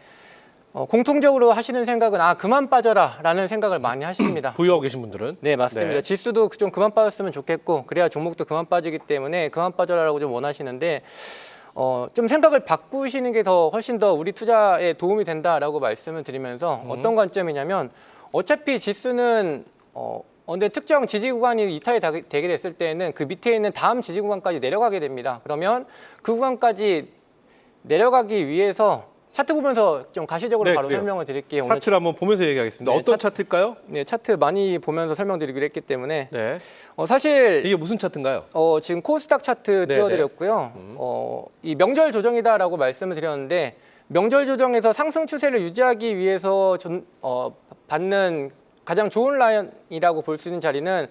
Speaker 4: 공통적으로 하시는 생각은 그만 빠져라라는 생각을 많이 하십니다.
Speaker 1: 보유하고 계신 분들은?
Speaker 4: 네, 맞습니다.
Speaker 1: 네.
Speaker 4: 지수도 좀 그만 빠졌으면 좋겠고 그래야 종목도 그만 빠지기 때문에 그만 빠져라라고 좀 원하시는데 좀 생각을 바꾸시는 게 훨씬 더 우리 투자에 도움이 된다라고 말씀을 드리면서 어떤 관점이냐면 어차피 지수는 근데 특정 지지 구간이 이탈이 되게 됐을 때는 그 밑에 있는 다음 지지 구간까지 내려가게 됩니다. 그러면 그 구간까지 내려가기 위해서 차트 보면서 좀 가시적으로
Speaker 1: 네,
Speaker 4: 바로
Speaker 1: 그래요.
Speaker 4: 설명을 드릴게요.
Speaker 1: 차트를 한번 보면서 얘기하겠습니다.
Speaker 4: 네,
Speaker 1: 어떤 차트일까요?
Speaker 4: 네, 차트 많이 보면서 설명드리기로 했기 때문에
Speaker 1: 네.
Speaker 4: 사실
Speaker 1: 이게 무슨 차트인가요?
Speaker 4: 지금 코스닥 차트
Speaker 1: 네,
Speaker 4: 띄워드렸고요. 이 명절 조정이다라고 말씀을 드렸는데 명절 조정에서 상승 추세를 유지하기 위해서 받는 가장 좋은 라인이라고 볼 수 있는 자리는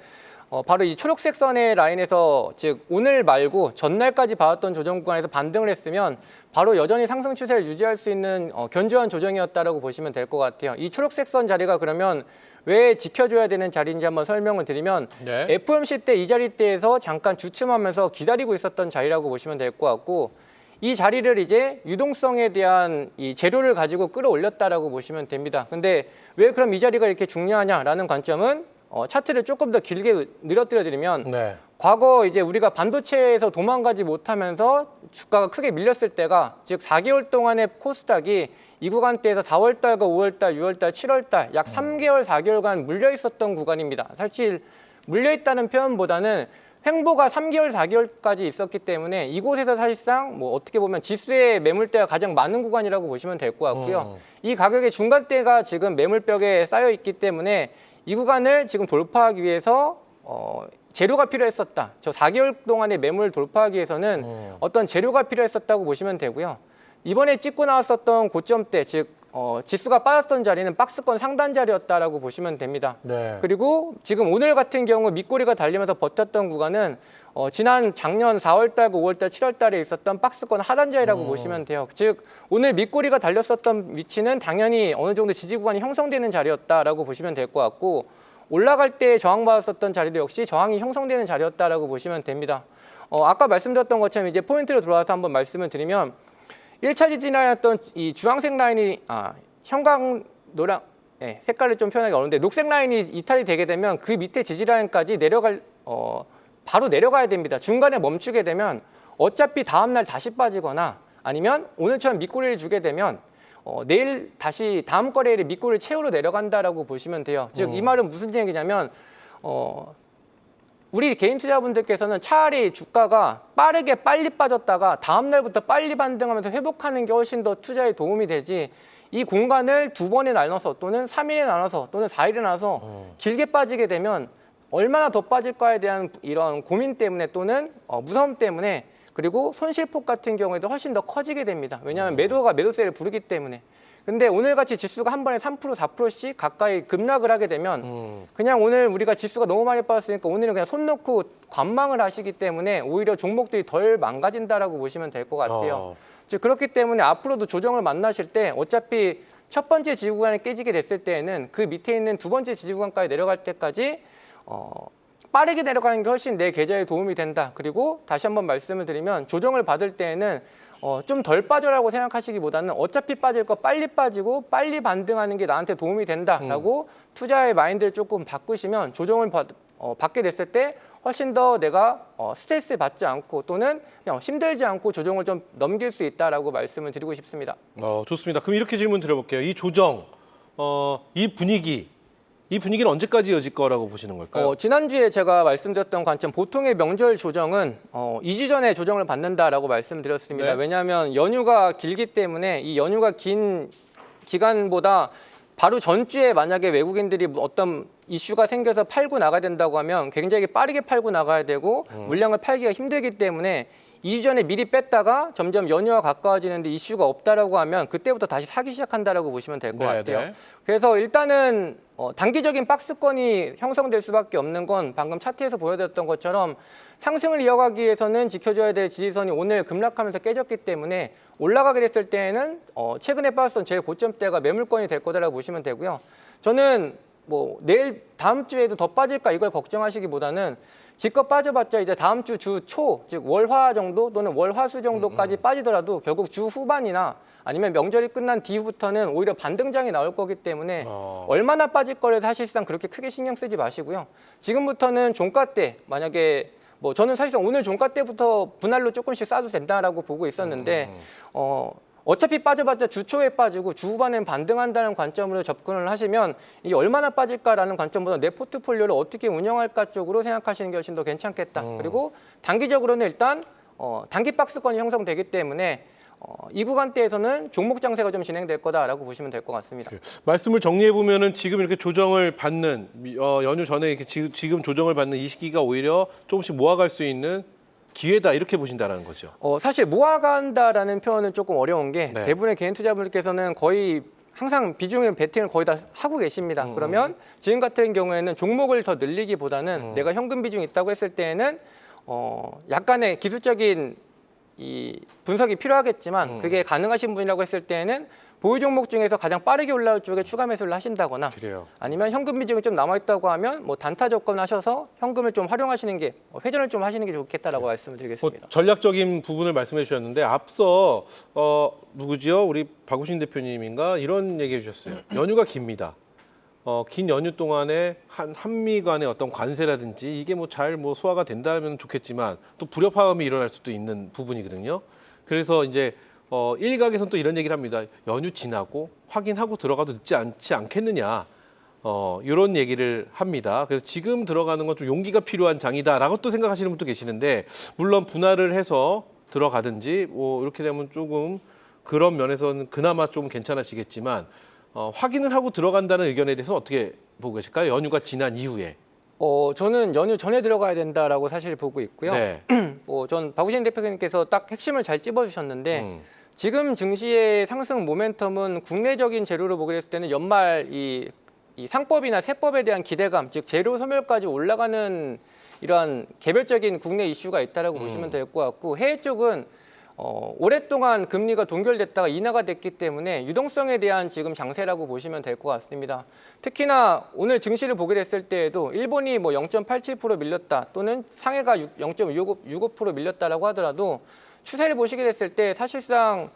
Speaker 4: 바로 이 초록색 선의 라인에서, 즉 오늘 말고 전날까지 봐왔던 조정 구간에서 반등을 했으면 바로 여전히 상승 추세를 유지할 수 있는 견조한 조정이었다라고 보시면 될 것 같아요. 이 초록색 선 자리가 그러면 왜 지켜줘야 되는 자리인지 한번 설명을 드리면,
Speaker 1: 네.
Speaker 4: FOMC 때 이 자리대에서 잠깐 주춤하면서 기다리고 있었던 자리라고 보시면 될 것 같고, 이 자리를 이제 유동성에 대한 이 재료를 가지고 끌어올렸다라고 보시면 됩니다. 근데 왜 그럼 이 자리가 이렇게 중요하냐라는 관점은 차트를 조금 더 길게 늘어뜨려 드리면,
Speaker 1: 네.
Speaker 4: 과거 이제 우리가 반도체에서 도망가지 못하면서 주가가 크게 밀렸을 때가, 즉 4개월 동안의 코스닥이 이 구간대에서 4월달과 5월달, 6월달, 7월달 약 3개월, 4개월간 물려 있었던 구간입니다. 사실 물려 있다는 표현보다는 횡보가 3개월, 4개월까지 있었기 때문에 이곳에서 사실상 뭐 어떻게 보면 지수의 매물대가 가장 많은 구간이라고 보시면 될 것 같고요. 이 가격의 중간대가 지금 매물벽에 쌓여 있기 때문에 이 구간을 지금 돌파하기 위해서 재료가 필요했었다. 저 4개월 동안의 매물 돌파하기 위해서는 어떤 재료가 필요했었다고 보시면 되고요. 이번에 찍고 나왔었던 고점대, 즉 지수가 빠졌던 자리는 박스권 상단 자리였다라고 보시면 됩니다.
Speaker 1: 네.
Speaker 4: 그리고 지금 오늘 같은 경우 밑꼬리가 달리면서 버텼던 구간은 지난 작년 4월달, 5월달, 7월달에 있었던 박스권 하단 자리라고 보시면 돼요. 즉 오늘 밑꼬리가 달렸었던 위치는 당연히 어느 정도 지지 구간이 형성되는 자리였다라고 보시면 될 것 같고, 올라갈 때 저항받았었던 자리도 역시 저항이 형성되는 자리였다라고 보시면 됩니다. 아까 말씀드렸던 것처럼 이제 포인트로 들어와서 한번 말씀을 드리면, 1차 지지라인이었던 이 주황색 라인이 형광 노랑 색깔을 좀 표현하기 어려운데, 녹색 라인이 이탈이 되게 되면 그 밑에 지지라인까지 바로 내려가야 됩니다. 중간에 멈추게 되면 어차피 다음날 다시 빠지거나 아니면 오늘처럼 밑꼬리를 주게 되면 내일 다시 다음 거래일에 밑꼬리를 채우러 내려간다라고 보시면 돼요. 즉 이 말은 무슨 얘기냐면 우리 개인 투자분들께서는 차라리 주가가 빠르게 빨리 빠졌다가 다음 날부터 빨리 반등하면서 회복하는 게 훨씬 더 투자에 도움이 되지, 이 공간을 2번에 나눠서 또는 3일에 나눠서 또는 4일에 나눠서 길게 빠지게 되면 얼마나 더 빠질까에 대한 이런 고민 때문에 또는 무서움 때문에, 그리고 손실폭 같은 경우에도 훨씬 더 커지게 됩니다. 왜냐하면 매도가 매도세를 부르기 때문에. 근데 오늘같이 지수가 한 번에 3%, 4%씩 가까이 급락을 하게 되면 그냥 오늘 우리가 지수가 너무 많이 빠졌으니까 오늘은 그냥 손 놓고 관망을 하시기 때문에 오히려 종목들이 덜 망가진다라고 보시면 될 것 같아요. 즉 그렇기 때문에 앞으로도 조정을 만나실 때 어차피 첫 번째 지지 구간이 깨지게 됐을 때에는 그 밑에 있는 두 번째 지지 구간까지 내려갈 때까지 빠르게 내려가는 게 훨씬 내 계좌에 도움이 된다. 그리고 다시 한번 말씀을 드리면, 조정을 받을 때에는 좀 덜 빠져라고 생각하시기보다는 어차피 빠질 거 빨리 빠지고 빨리 반등하는 게 나한테 도움이 된다라고 투자의 마인드를 조금 바꾸시면 조정을 받게 됐을 때 훨씬 더 내가 스트레스 받지 않고 또는 그냥 힘들지 않고 조정을 좀 넘길 수 있다라고 말씀을 드리고 싶습니다.
Speaker 1: 좋습니다. 그럼 이렇게 질문 드려볼게요. 이 조정, 이 분위기는 언제까지 이어질 거라고 보시는 걸까요?
Speaker 4: 지난주에 제가 말씀드렸던 관점, 보통의 명절 조정은 2주 전에 조정을 받는다라고 말씀드렸습니다.
Speaker 1: 네.
Speaker 4: 왜냐하면 연휴가 길기 때문에 이 연휴가 긴 기간보다 바로 전주에 만약에 외국인들이 어떤 이슈가 생겨서 팔고 나가야 된다고 하면 굉장히 빠르게 팔고 나가야 되고 물량을 팔기가 힘들기 때문에 2주 전에 미리 뺐다가 점점 연휴가 가까워지는데 이슈가 없다라고 하면 그때부터 다시 사기 시작한다라고 보시면 될 것 같아요. 그래서 일단은 단기적인 박스권이 형성될 수밖에 없는 건 방금 차트에서 보여드렸던 것처럼 상승을 이어가기 위해서는 지켜줘야 될 지지선이 오늘 급락하면서 깨졌기 때문에 올라가게 됐을 때에는 최근에 빠졌던 제일 고점대가 매물권이 될 거다라고 보시면 되고요. 저는 뭐 내일 다음 주에도 더 빠질까 이걸 걱정하시기보다는 기껏 빠져봤자 이제 다음 주 주 초, 즉 월화 정도 또는 월화수 정도까지 빠지더라도 결국 주 후반이나 아니면 명절이 끝난 뒤부터는 오히려 반등장이 나올 거기 때문에 얼마나 빠질 거를 사실상 그렇게 크게 신경 쓰지 마시고요. 지금부터는 종가 때 만약에 뭐 저는 사실상 오늘 종가 때부터 분할로 조금씩 싸도 된다라고 보고 있었는데 어차피 빠져봤자 주 초에 빠지고 주 후반엔 반등한다는 관점으로 접근을 하시면 이게 얼마나 빠질까라는 관점보다 내 포트폴리오를 어떻게 운영할까 쪽으로 생각하시는 게 훨씬 더 괜찮겠다. 그리고 단기적으로는 일단 단기 박스권이 형성되기 때문에 이 구간대에서는 종목 장세가 좀 진행될 거다라고 보시면 될 것 같습니다.
Speaker 1: 말씀을 정리해 보면은 지금 이렇게 조정을 받는 연휴 전에 이렇게 지금 조정을 받는 이 시기가 오히려 조금씩 모아갈 수 있는 기회다 이렇게 보신다라는 거죠.
Speaker 4: 사실 모아간다라는 표현은 조금 어려운 게
Speaker 1: 네.
Speaker 4: 대부분의 개인 투자분들께서는 거의 항상 비중을 베팅을 거의 다 하고 계십니다. 그러면 지금 같은 경우에는 종목을 더 늘리기보다는 내가 현금 비중이 있다고 했을 때에는 약간의 기술적인 이 분석이 필요하겠지만 그게 가능하신 분이라고 했을 때에는 보유 종목 중에서 가장 빠르게 올라올 쪽에 추가 매수를 하신다거나
Speaker 1: 그래요.
Speaker 4: 아니면 현금 비중이 좀 남아있다고 하면 뭐 단타 접근 하셔서 현금을 좀 활용하시는 게 회전을 좀 하시는 게 좋겠다라고 말씀을 드리겠습니다.
Speaker 1: 전략적인 부분을 말씀해 주셨는데 앞서 누구지요? 우리 박우신 대표님인가 이런 얘기해 주셨어요. 연휴가 깁니다. 긴 연휴 동안에 한미 간의 어떤 관세라든지 이게 뭐 잘 소화가 된다면 좋겠지만 또 불협화음이 일어날 수도 있는 부분이거든요. 그래서 이제 일각에서는 또 이런 얘기를 합니다. 연휴 지나고 확인하고 들어가도 늦지 않지 않겠느냐. 이런 얘기를 합니다. 그래서 지금 들어가는 건 좀 용기가 필요한 장이다라고 또 생각하시는 분도 계시는데 물론 분할을 해서 들어가든지 이렇게 되면 조금 그런 면에서는 그나마 좀 괜찮아지겠지만 확인을 하고 들어간다는 의견에 대해서 어떻게 보고 계실까요? 연휴가 지난 이후에.
Speaker 4: 저는 연휴 전에 들어가야 된다라고 사실 보고 있고요.
Speaker 1: 네.
Speaker 4: 전 박우신 대표님께서 딱 핵심을 잘 찝어주셨는데 지금 증시의 상승 모멘텀은 국내적인 재료로 보게 됐을 때는 연말 이 상법이나 세법에 대한 기대감, 즉 재료 소멸까지 올라가는 이러한 개별적인 국내 이슈가 있다라고 보시면 될 것 같고 해외 쪽은 오랫동안 금리가 동결됐다가 인하가 됐기 때문에 유동성에 대한 지금 장세라고 보시면 될 것 같습니다. 특히나 오늘 증시를 보게 됐을 때에도 일본이 뭐 0.87% 밀렸다 또는 상해가 0.65% 밀렸다라고 하더라도 추세를 보시게 됐을 때 사실상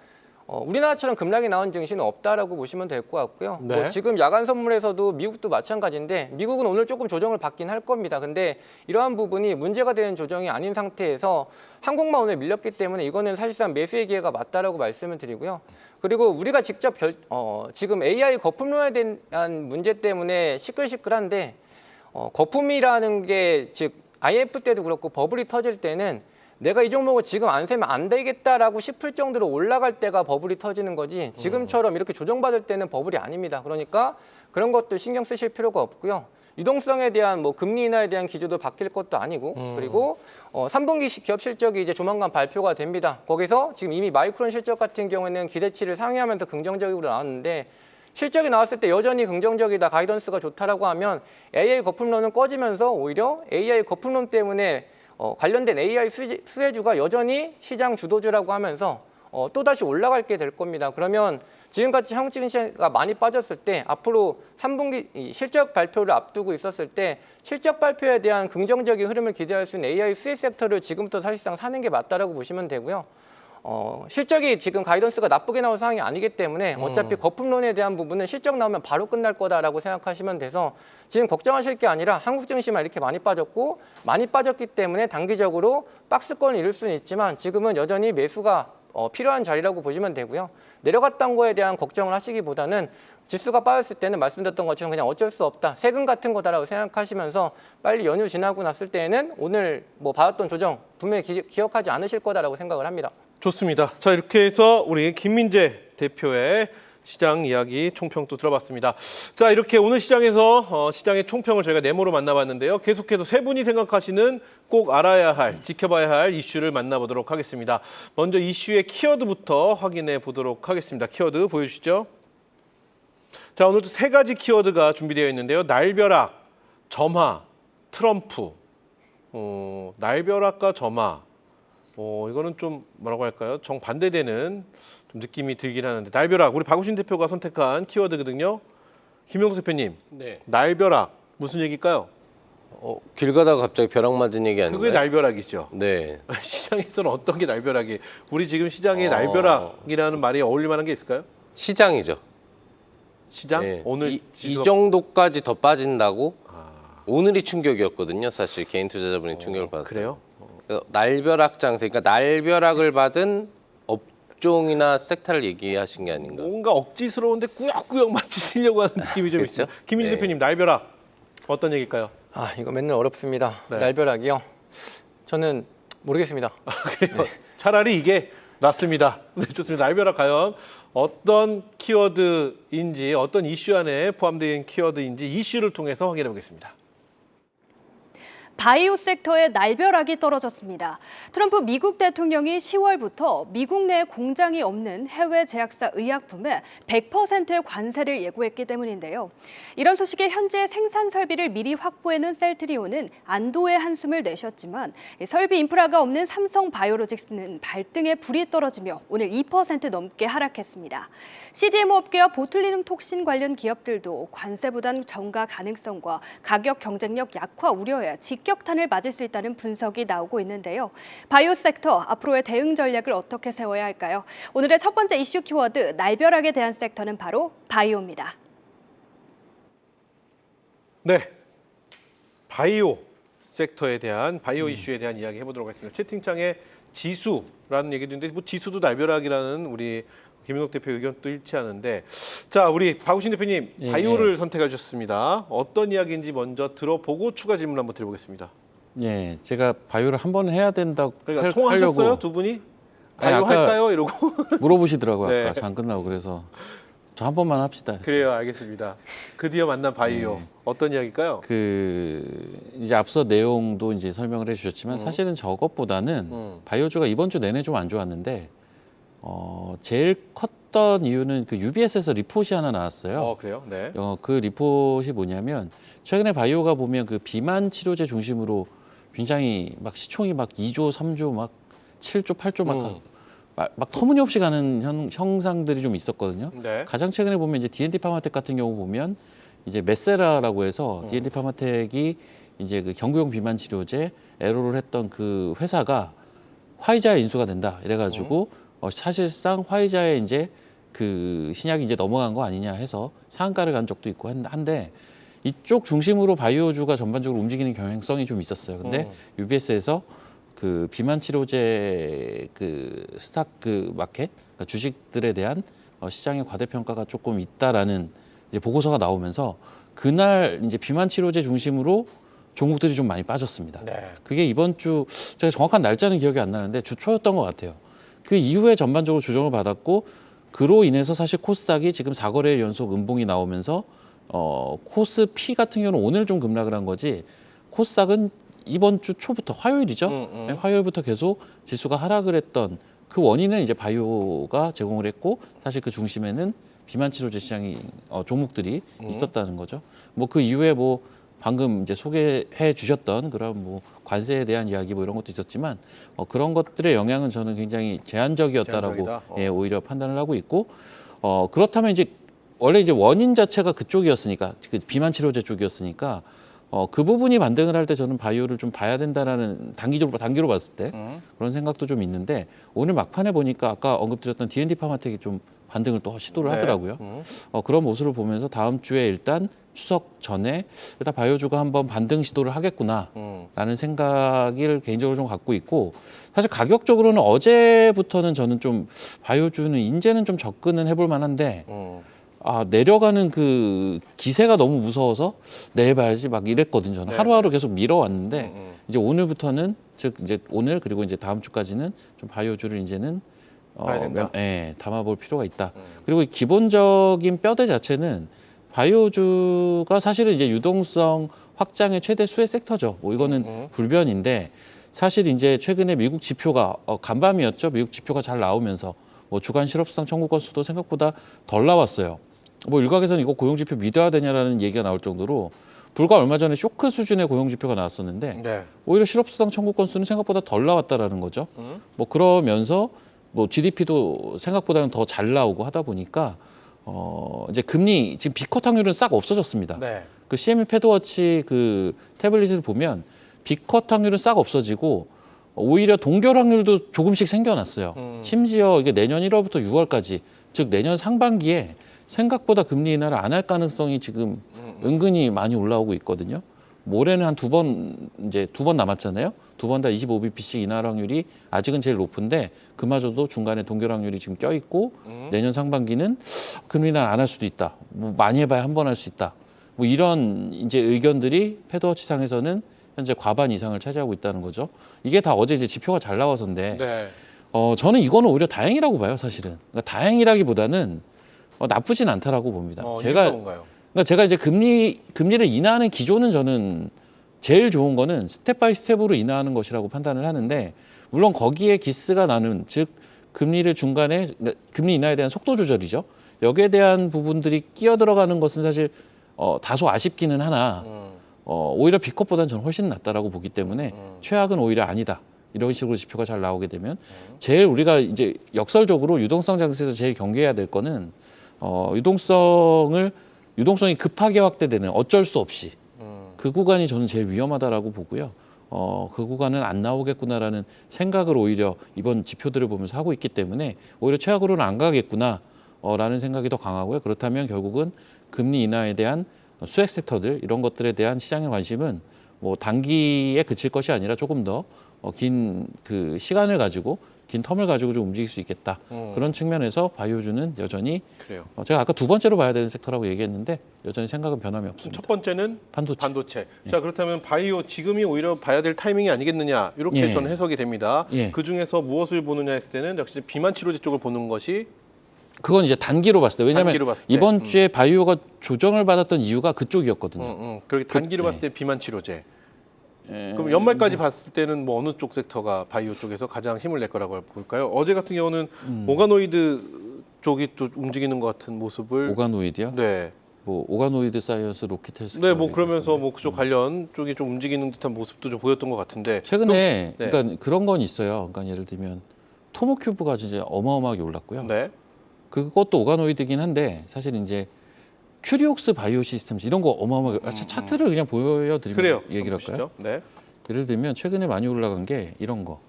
Speaker 4: 우리나라처럼 급락이 나온 증시는 없다라고 보시면 될 것 같고요.
Speaker 1: 네.
Speaker 4: 지금 야간 선물에서도 미국도 마찬가지인데 미국은 오늘 조금 조정을 받긴 할 겁니다. 근데 이러한 부분이 문제가 되는 조정이 아닌 상태에서 한국만 오늘 밀렸기 때문에 이거는 사실상 매수의 기회가 맞다라고 말씀을 드리고요. 그리고 우리가 직접 지금 AI 거품론에 대한 문제 때문에 시끌시끌한데 거품이라는 게 즉 IMF 때도 그렇고 버블이 터질 때는 내가 이 종목을 지금 안 세면 안 되겠다라고 싶을 정도로 올라갈 때가 버블이 터지는 거지 지금처럼 이렇게 조정받을 때는 버블이 아닙니다. 그러니까 그런 것도 신경 쓰실 필요가 없고요. 유동성에 대한 금리 인하에 대한 기조도 바뀔 것도 아니고 그리고 3분기 기업 실적이 이제 조만간 발표가 됩니다. 거기서 지금 이미 마이크론 실적 같은 경우에는 기대치를 상회하면서 긍정적으로 나왔는데 실적이 나왔을 때 여전히 긍정적이다, 가이던스가 좋다라고 하면 AI 거품론은 꺼지면서 오히려 AI 거품론 때문에 관련된 AI 수혜주가 여전히 시장 주도주라고 하면서 또다시 올라가게 될 겁니다. 그러면 지금같이 한국 증시가 많이 빠졌을 때 앞으로 3분기 실적 발표를 앞두고 있었을 때 실적 발표에 대한 긍정적인 흐름을 기대할 수 있는 AI 수혜 섹터를 지금부터 사실상 사는 게 맞다라고 보시면 되고요. 실적이 지금 가이던스가 나쁘게 나온 상황이 아니기 때문에 어차피 거품론에 대한 부분은 실적 나오면 바로 끝날 거다라고 생각하시면 돼서 지금 걱정하실 게 아니라 한국 증시만 이렇게 많이 빠졌고 많이 빠졌기 때문에 단기적으로 박스권을 이룰 수는 있지만 지금은 여전히 매수가 필요한 자리라고 보시면 되고요. 내려갔던 거에 대한 걱정을 하시기보다는 지수가 빠졌을 때는 말씀드렸던 것처럼 그냥 어쩔 수 없다, 세금 같은 거다라고 생각하시면서 빨리 연휴 지나고 났을 때에는 오늘 받았던 조정 분명히 기억하지 않으실 거다라고 생각을 합니다.
Speaker 1: 좋습니다. 자, 이렇게 해서 우리 김민재 대표의 시장 이야기 총평도 들어봤습니다. 자, 이렇게 오늘 시장에서 시장의 총평을 저희가 네모로 만나봤는데요. 계속해서 세 분이 생각하시는 꼭 알아야 할, 지켜봐야 할 이슈를 만나보도록 하겠습니다. 먼저 이슈의 키워드부터 확인해 보도록 하겠습니다. 키워드 보여주시죠. 자, 오늘도 세 가지 키워드가 준비되어 있는데요. 날벼락, 점화, 트럼프. 날벼락과 점화. 이거는 좀 뭐라고 할까요? 정반대되는 좀 느낌이 들긴 하는데 날벼락, 우리 박우신 대표가 선택한 키워드거든요. 김영석 대표님,
Speaker 3: 네.
Speaker 1: 날벼락 무슨 얘기일까요?
Speaker 3: 길 가다가 갑자기 벼락 맞은 얘기 아닌가요?
Speaker 1: 그게 날벼락이죠.
Speaker 3: 네.
Speaker 1: 시장에서는 어떤 게 날벼락이? 우리 지금 시장에 날벼락이라는 말이 어울릴 만한 게 있을까요?
Speaker 3: 시장이죠.
Speaker 1: 시장?
Speaker 3: 네.
Speaker 1: 오늘
Speaker 3: 이 정도까지 더 빠진다고? 오늘이 충격이었거든요. 사실 개인 투자자분이 충격을 받았어요.
Speaker 1: 그래요?
Speaker 3: 그래서 날벼락 장세, 그러니까 날벼락을 받은 업종이나 섹터를 얘기하신 게 아닌가.
Speaker 1: 뭔가 억지스러운데 꾸역꾸역 맞추시려고 하는 느낌이 좀
Speaker 3: 그렇죠?
Speaker 1: 있어요. 김민재
Speaker 3: 네.
Speaker 1: 대표님, 날벼락 어떤 얘기일까요?
Speaker 4: 이거 맨날 어렵습니다.
Speaker 1: 네.
Speaker 4: 날벼락이요? 저는 모르겠습니다.
Speaker 1: 그래요? 차라리 이게 낫습니다. 네, 좋습니다. 날벼락 과연 어떤 키워드인지, 어떤 이슈 안에 포함된 키워드인지 이슈를 통해서 확인해 보겠습니다.
Speaker 5: 바이오 섹터에 날벼락이 떨어졌습니다. 트럼프 미국 대통령이 10월부터 미국 내 공장이 없는 해외 제약사 의약품에 100%의 관세를 예고했기 때문인데요. 이런 소식에 현재 생산 설비를 미리 확보해놓은 셀트리온은 안도의 한숨을 내셨지만 설비 인프라가 없는 삼성 바이오로직스는 발등에 불이 떨어지며 오늘 2% 넘게 하락했습니다. CDMO 업계와 보툴리눔 톡신 관련 기업들도 관세 부담 전가 가능성과 가격 경쟁력 약화 우려에 직격탄을 맞을 수 있다는 분석이 나오고 있는데요. 바이오 섹터 앞으로의 대응 전략을 어떻게 세워야 할까요? 오늘의 첫 번째 이슈 키워드 날벼락에 대한 섹터는 바로 바이오입니다.
Speaker 1: 네, 바이오 섹터에 대한 바이오 이슈에 대한 이야기 해보도록 하겠습니다. 채팅창에 지수라는 얘기도 있는데 뭐 지수도 날벼락이라는 우리 김윤옥 대표 의견도 일치하는데, 자, 우리 박우신 대표님 바이오를 선택해 주셨습니다. 어떤 이야기인지 먼저 들어보고 추가 질문 한번 드려보겠습니다.
Speaker 2: 예, 제가 바이오를 한 번은 해야 된다고
Speaker 1: 그러니까 통화하셨어요,
Speaker 2: 하려고
Speaker 1: 두 분이?
Speaker 2: 아니,
Speaker 1: 바이오
Speaker 2: 아까
Speaker 1: 할까요? 이러고.
Speaker 2: 물어보시더라고요.
Speaker 1: 네.
Speaker 2: 아까 장 끝나고. 그래서 저 한 번만 합시다 했어요.
Speaker 1: 그래요, 알겠습니다. 드디어 만난 바이오.
Speaker 2: 네.
Speaker 1: 어떤 이야기일까요?
Speaker 2: 이제 앞서 내용도 이제 설명을 해주셨지만 사실은 저것보다는 바이오주가 이번 주 내내 좀 안 좋았는데 제일 컸던 이유는 그 UBS에서 리포트이 하나 나왔어요.
Speaker 1: 그래요? 네.
Speaker 2: 그 리포트이 뭐냐면 최근에 바이오가 보면 그 비만 치료제 중심으로 굉장히 막 시총이 막 2조, 3조, 막 7조, 8조 막 터무니없이 가는 형상들이 좀 있었거든요.
Speaker 1: 네.
Speaker 2: 가장 최근에 보면 이제 D&D 파마텍 같은 경우 보면 이제 메세라라고 해서 D&D 파마텍이 이제 그 경구용 비만 치료제 에로를 했던 그 회사가 화이자에 인수가 된다. 이래가지고 사실상 화이자에 이제 그 신약이 이제 넘어간 거 아니냐 해서 상한가를 간 적도 있고 한데 이쪽 중심으로 바이오주가 전반적으로 움직이는 경향성이 좀 있었어요. 근데 UBS에서 그 비만 치료제 그 스탁 그 마켓 그러니까 주식들에 대한 시장의 과대평가가 조금 있다라는 이제 보고서가 나오면서 그날 이제 비만 치료제 중심으로 종목들이 좀 많이 빠졌습니다.
Speaker 1: 네.
Speaker 2: 그게 이번 주 제가 정확한 날짜는 기억이 안 나는데 주 초였던 것 같아요. 그 이후에 전반적으로 조정을 받았고 그로 인해서 사실 코스닥이 지금 4거래일 연속 음봉이 나오면서 코스피 같은 경우는 오늘 좀 급락을 한 거지 코스닥은 이번 주 초부터 화요일이죠. 네, 화요일부터 계속 지수가 하락을 했던 그 원인은 이제 바이오가 제공을 했고 사실 그 중심에는 비만 치료제 시장이 종목들이 있었다는 거죠. 뭐 그 이후에 뭐 방금 이제 소개해 주셨던 그런 뭐 관세에 대한 이야기 뭐 이런 것도 있었지만 그런 것들의 영향은 저는 굉장히 제한적이었다라고
Speaker 1: 제한적이다?
Speaker 2: 오히려 판단을 하고 있고 그렇다면 이제 원래 이제 원인 자체가 그쪽이었으니까 그 비만 치료제 쪽이었으니까 그 부분이 반등을 할 때 저는 바이오를 좀 봐야 된다라는 단기로 봤을 때 그런 생각도 좀 있는데 오늘 막판에 보니까 아까 언급드렸던 D&D 파마텍이 좀 반등을 또 시도를 하더라고요. 그런 모습을 보면서 다음 주에 일단 추석 전에 일단 바이오주가 한번 반등 시도를 하겠구나라는 생각을 개인적으로 좀 갖고 있고 사실 가격적으로는 어제부터는 저는 좀 바이오주는 이제는 좀 접근은 해볼 만한데 내려가는 그 기세가 너무 무서워서 내일 봐야지 막 이랬거든요. 저는 하루하루 계속 밀어왔는데 이제 오늘부터는 즉 이제 오늘 그리고 이제 다음 주까지는 좀 바이오주를 이제는 담아볼 필요가 있다. 그리고 기본적인 뼈대 자체는 바이오주가 사실은 이제 유동성 확장의 최대 수혜 섹터죠. 뭐 이거는 불변인데 사실 이제 최근에 미국 지표가 간밤이었죠. 미국 지표가 잘 나오면서 뭐 주간 실업수당 청구 건수도 생각보다 덜 나왔어요. 뭐 일각에서는 이거 고용 지표 믿어야 되냐라는 얘기가 나올 정도로 불과 얼마 전에 쇼크 수준의 고용 지표가 나왔었는데 오히려 실업수당 청구 건수는 생각보다 덜 나왔다라는 거죠. 뭐 그러면서 뭐 GDP도 생각보다는 더 잘 나오고 하다 보니까 이제 금리 지금 B컷 확률은 싹 없어졌습니다. 그 CME 패드워치 그 태블릿을 보면 B컷 확률은 싹 없어지고 오히려 동결 확률도 조금씩 생겨났어요. 심지어 이게 내년 1월부터 6월까지 즉 내년 상반기에 생각보다 금리 인하를 안 할 가능성이 지금 은근히 많이 올라오고 있거든요. 올해는 한 두 번 남았잖아요. 두 번 다 25bp씩 인하 확률이 아직은 제일 높은데 그마저도 중간에 동결 확률이 지금 껴있고 내년 상반기는 금리 인하 안 할 수도 있다. 뭐 많이 해봐야 한 번 할 수 있다. 뭐 이런 이제 의견들이 패드워치상에서는 현재 과반 이상을 차지하고 있다는 거죠. 이게 다 어제 이제 지표가 잘 나와서인데 저는 이거는 오히려 다행이라고 봐요, 사실은. 그러니까 다행이라기보다는 나쁘진 않다라고 봅니다.
Speaker 1: 그러니까
Speaker 2: 제가 이제 금리를 인하하는 기조는 저는 제일 좋은 거는 스텝 바이 스텝으로 인하하는 것이라고 판단을 하는데 물론 거기에 기스가 나는 즉 금리를 중간에 금리 인하에 대한 속도 조절이죠. 여기에 대한 부분들이 끼어 들어가는 것은 사실 다소 아쉽기는 하나 오히려 B컵보다는 저는 훨씬 낫다라고 보기 때문에 최악은 오히려 아니다. 이런 식으로 지표가 잘 나오게 되면 제일 우리가 이제 역설적으로 유동성 장세에서 제일 경계해야 될 거는 유동성이 급하게 확대되는 어쩔 수 없이 그 구간이 저는 제일 위험하다라고 보고요. 그 구간은 안 나오겠구나라는 생각을 오히려 이번 지표들을 보면서 하고 있기 때문에 오히려 최악으로는 안 가겠구나라는 생각이 더 강하고요. 그렇다면 결국은 금리 인하에 대한 수액 섹터들 이런 것들에 대한 시장의 관심은 뭐 단기에 그칠 것이 아니라 조금 더 긴 그 시간을 가지고 긴 텀을 가지고 좀 움직일 수 있겠다. 그런 측면에서 바이오주는 여전히
Speaker 1: 그래요.
Speaker 2: 제가 아까 두 번째로 봐야 되는 섹터라고 얘기했는데 여전히 생각은 변함이 없습니다.
Speaker 1: 첫 번째는
Speaker 2: 반도체.
Speaker 1: 자, 그렇다면 바이오 지금이 오히려 봐야 될 타이밍이 아니겠느냐 이렇게
Speaker 2: 예.
Speaker 1: 저는 해석이 됩니다.
Speaker 2: 예.
Speaker 1: 그 중에서 무엇을 보느냐 했을 때는 역시 비만 치료제 쪽을 보는 것이
Speaker 2: 그건 이제 단기로 봤을 때 왜냐하면
Speaker 1: 단기로 봤을 때.
Speaker 2: 이번 주에 바이오가 조정을 받았던 이유가 그쪽이었거든요.
Speaker 1: 그렇게 단기로 봤을 때 비만 치료제. 그럼 연말까지 봤을 때는 뭐 어느 쪽 섹터가 바이오 쪽에서 가장 힘을 낼 거라고 볼까요? 어제 같은 경우는 오가노이드 쪽이 또 움직이는 것 같은 모습을
Speaker 2: 오가노이드요?
Speaker 1: 네.
Speaker 2: 뭐 오가노이드 사이언스 로켓헬스.
Speaker 1: 네, 뭐 그러면서 뭐 그쪽 관련 쪽이 좀 움직이는 듯한 모습도 좀 보였던 것 같은데
Speaker 2: 최근에
Speaker 1: 네.
Speaker 2: 그러니까 그런 건 있어요. 그러니까 예를 들면 토모큐브가 진짜 어마어마하게 올랐고요.
Speaker 1: 네.
Speaker 2: 그것도 오가노이드긴 한데 사실 이제 큐리옥스 바이오 시스템즈 이런 거 어마어마하게 차트를 그냥 보여드리면
Speaker 1: 그래요.
Speaker 2: 얘기를
Speaker 1: 한번
Speaker 2: 할까요?
Speaker 1: 보시죠. 네.
Speaker 2: 예를 들면 최근에 많이 올라간 게 이런 거.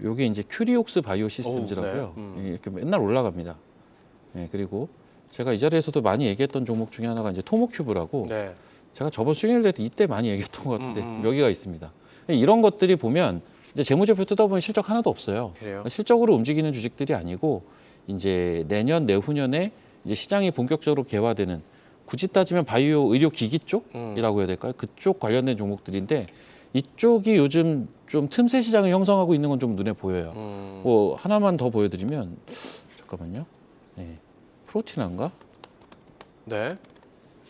Speaker 2: 요게 이제 큐리옥스 바이오 시스템즈라고요.
Speaker 1: 오, 네.
Speaker 2: 이렇게 맨날 올라갑니다. 예, 그리고 제가 이 자리에서도 많이 얘기했던 종목 중에 하나가 이제 토모큐브라고
Speaker 1: 네.
Speaker 2: 제가 저번 수익률 때 이때 많이 얘기했던 것 같은데 여기가 있습니다. 이런 것들이 보면 이제 재무제표 뜯어보면 실적 하나도 없어요.
Speaker 1: 그래요.
Speaker 2: 실적으로 움직이는 주식들이 아니고 이제 내년 내후년에 이제 시장이 본격적으로 개화되는 굳이 따지면 바이오 의료 기기 쪽이라고 해야 될까요? 그쪽 관련된 종목들인데 이쪽이 요즘 좀 틈새 시장을 형성하고 있는 건 좀 눈에 보여요. 뭐 하나만 더 보여드리면 잠깐만요. 예, 프로티나인가?
Speaker 1: 네.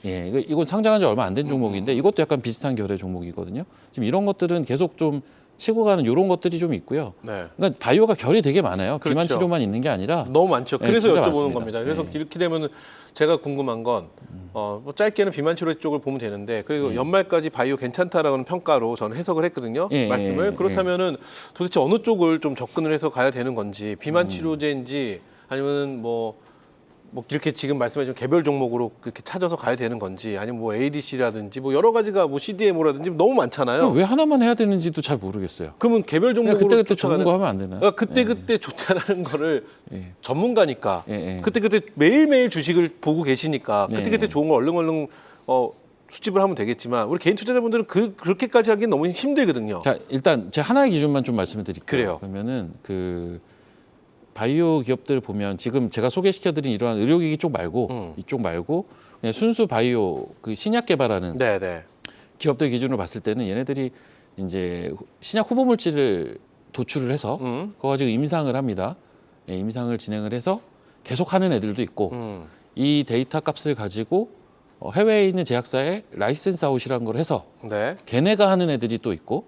Speaker 2: 예, 이건 상장한 지 얼마 안 된 종목인데 이것도 약간 비슷한 결의 종목이거든요. 지금 이런 것들은 계속 좀 치고 가는 이런 것들이 좀 있고요.
Speaker 1: 네.
Speaker 2: 그러니까 바이오가 결이 되게 많아요.
Speaker 1: 그렇죠.
Speaker 2: 비만 치료만 있는 게 아니라
Speaker 1: 너무 많죠.
Speaker 2: 네,
Speaker 1: 그래서
Speaker 2: 진짜
Speaker 1: 여쭤보는
Speaker 2: 많습니다.
Speaker 1: 겁니다. 그래서
Speaker 2: 네.
Speaker 1: 이렇게 되면 제가 궁금한 건 뭐 짧게는 비만 치료 쪽을 보면 되는데 그리고
Speaker 2: 네.
Speaker 1: 연말까지 바이오 괜찮다라는 평가로 저는 해석을 했거든요.
Speaker 2: 예,
Speaker 1: 말씀을
Speaker 2: 예,
Speaker 1: 그렇다면은 도대체 어느 쪽을 좀 접근을 해서 가야 되는 건지 비만 치료제인지 아니면 뭐 이렇게 지금 말씀하신 개별 종목으로 그렇게 찾아서 가야 되는 건지 아니면 뭐 ADC라든지 뭐 여러 가지가 뭐 CDMO라든지 너무 많잖아요.
Speaker 2: 왜 하나만 해야 되는지도 잘 모르겠어요.
Speaker 1: 그러면 개별
Speaker 2: 그냥
Speaker 1: 종목으로
Speaker 2: 그때그때 좋은 거 하면 안 되나요?
Speaker 1: 그때 좋다라는 거를
Speaker 2: 예.
Speaker 1: 전문가니까
Speaker 2: 예, 예.
Speaker 1: 그때 매일매일 주식을 보고 계시니까
Speaker 2: 네.
Speaker 1: 그때 좋은 거 얼른 수집을 하면 되겠지만 우리 개인 투자자분들은 그렇게까지 하기엔 너무 힘들거든요.
Speaker 2: 자, 일단 제 하나의 기준만 좀 말씀을 드릴게요.
Speaker 1: 그래요.
Speaker 2: 그러면은 그 바이오 기업들 보면 지금 제가 소개시켜드린 이러한 의료기기 쪽 말고 이쪽 말고 그냥 순수 바이오 그 신약 개발하는
Speaker 1: 네네.
Speaker 2: 기업들 기준으로 봤을 때는 얘네들이 이제 신약 후보 물질을 도출을 해서 그거 가지고 임상을 합니다. 예, 임상을 진행을 해서 계속 하는 애들도 있고 이 데이터 값을 가지고 해외에 있는 제약사에 라이센스 아웃이라는 걸 해서
Speaker 1: 네.
Speaker 2: 걔네가 하는 애들이 또 있고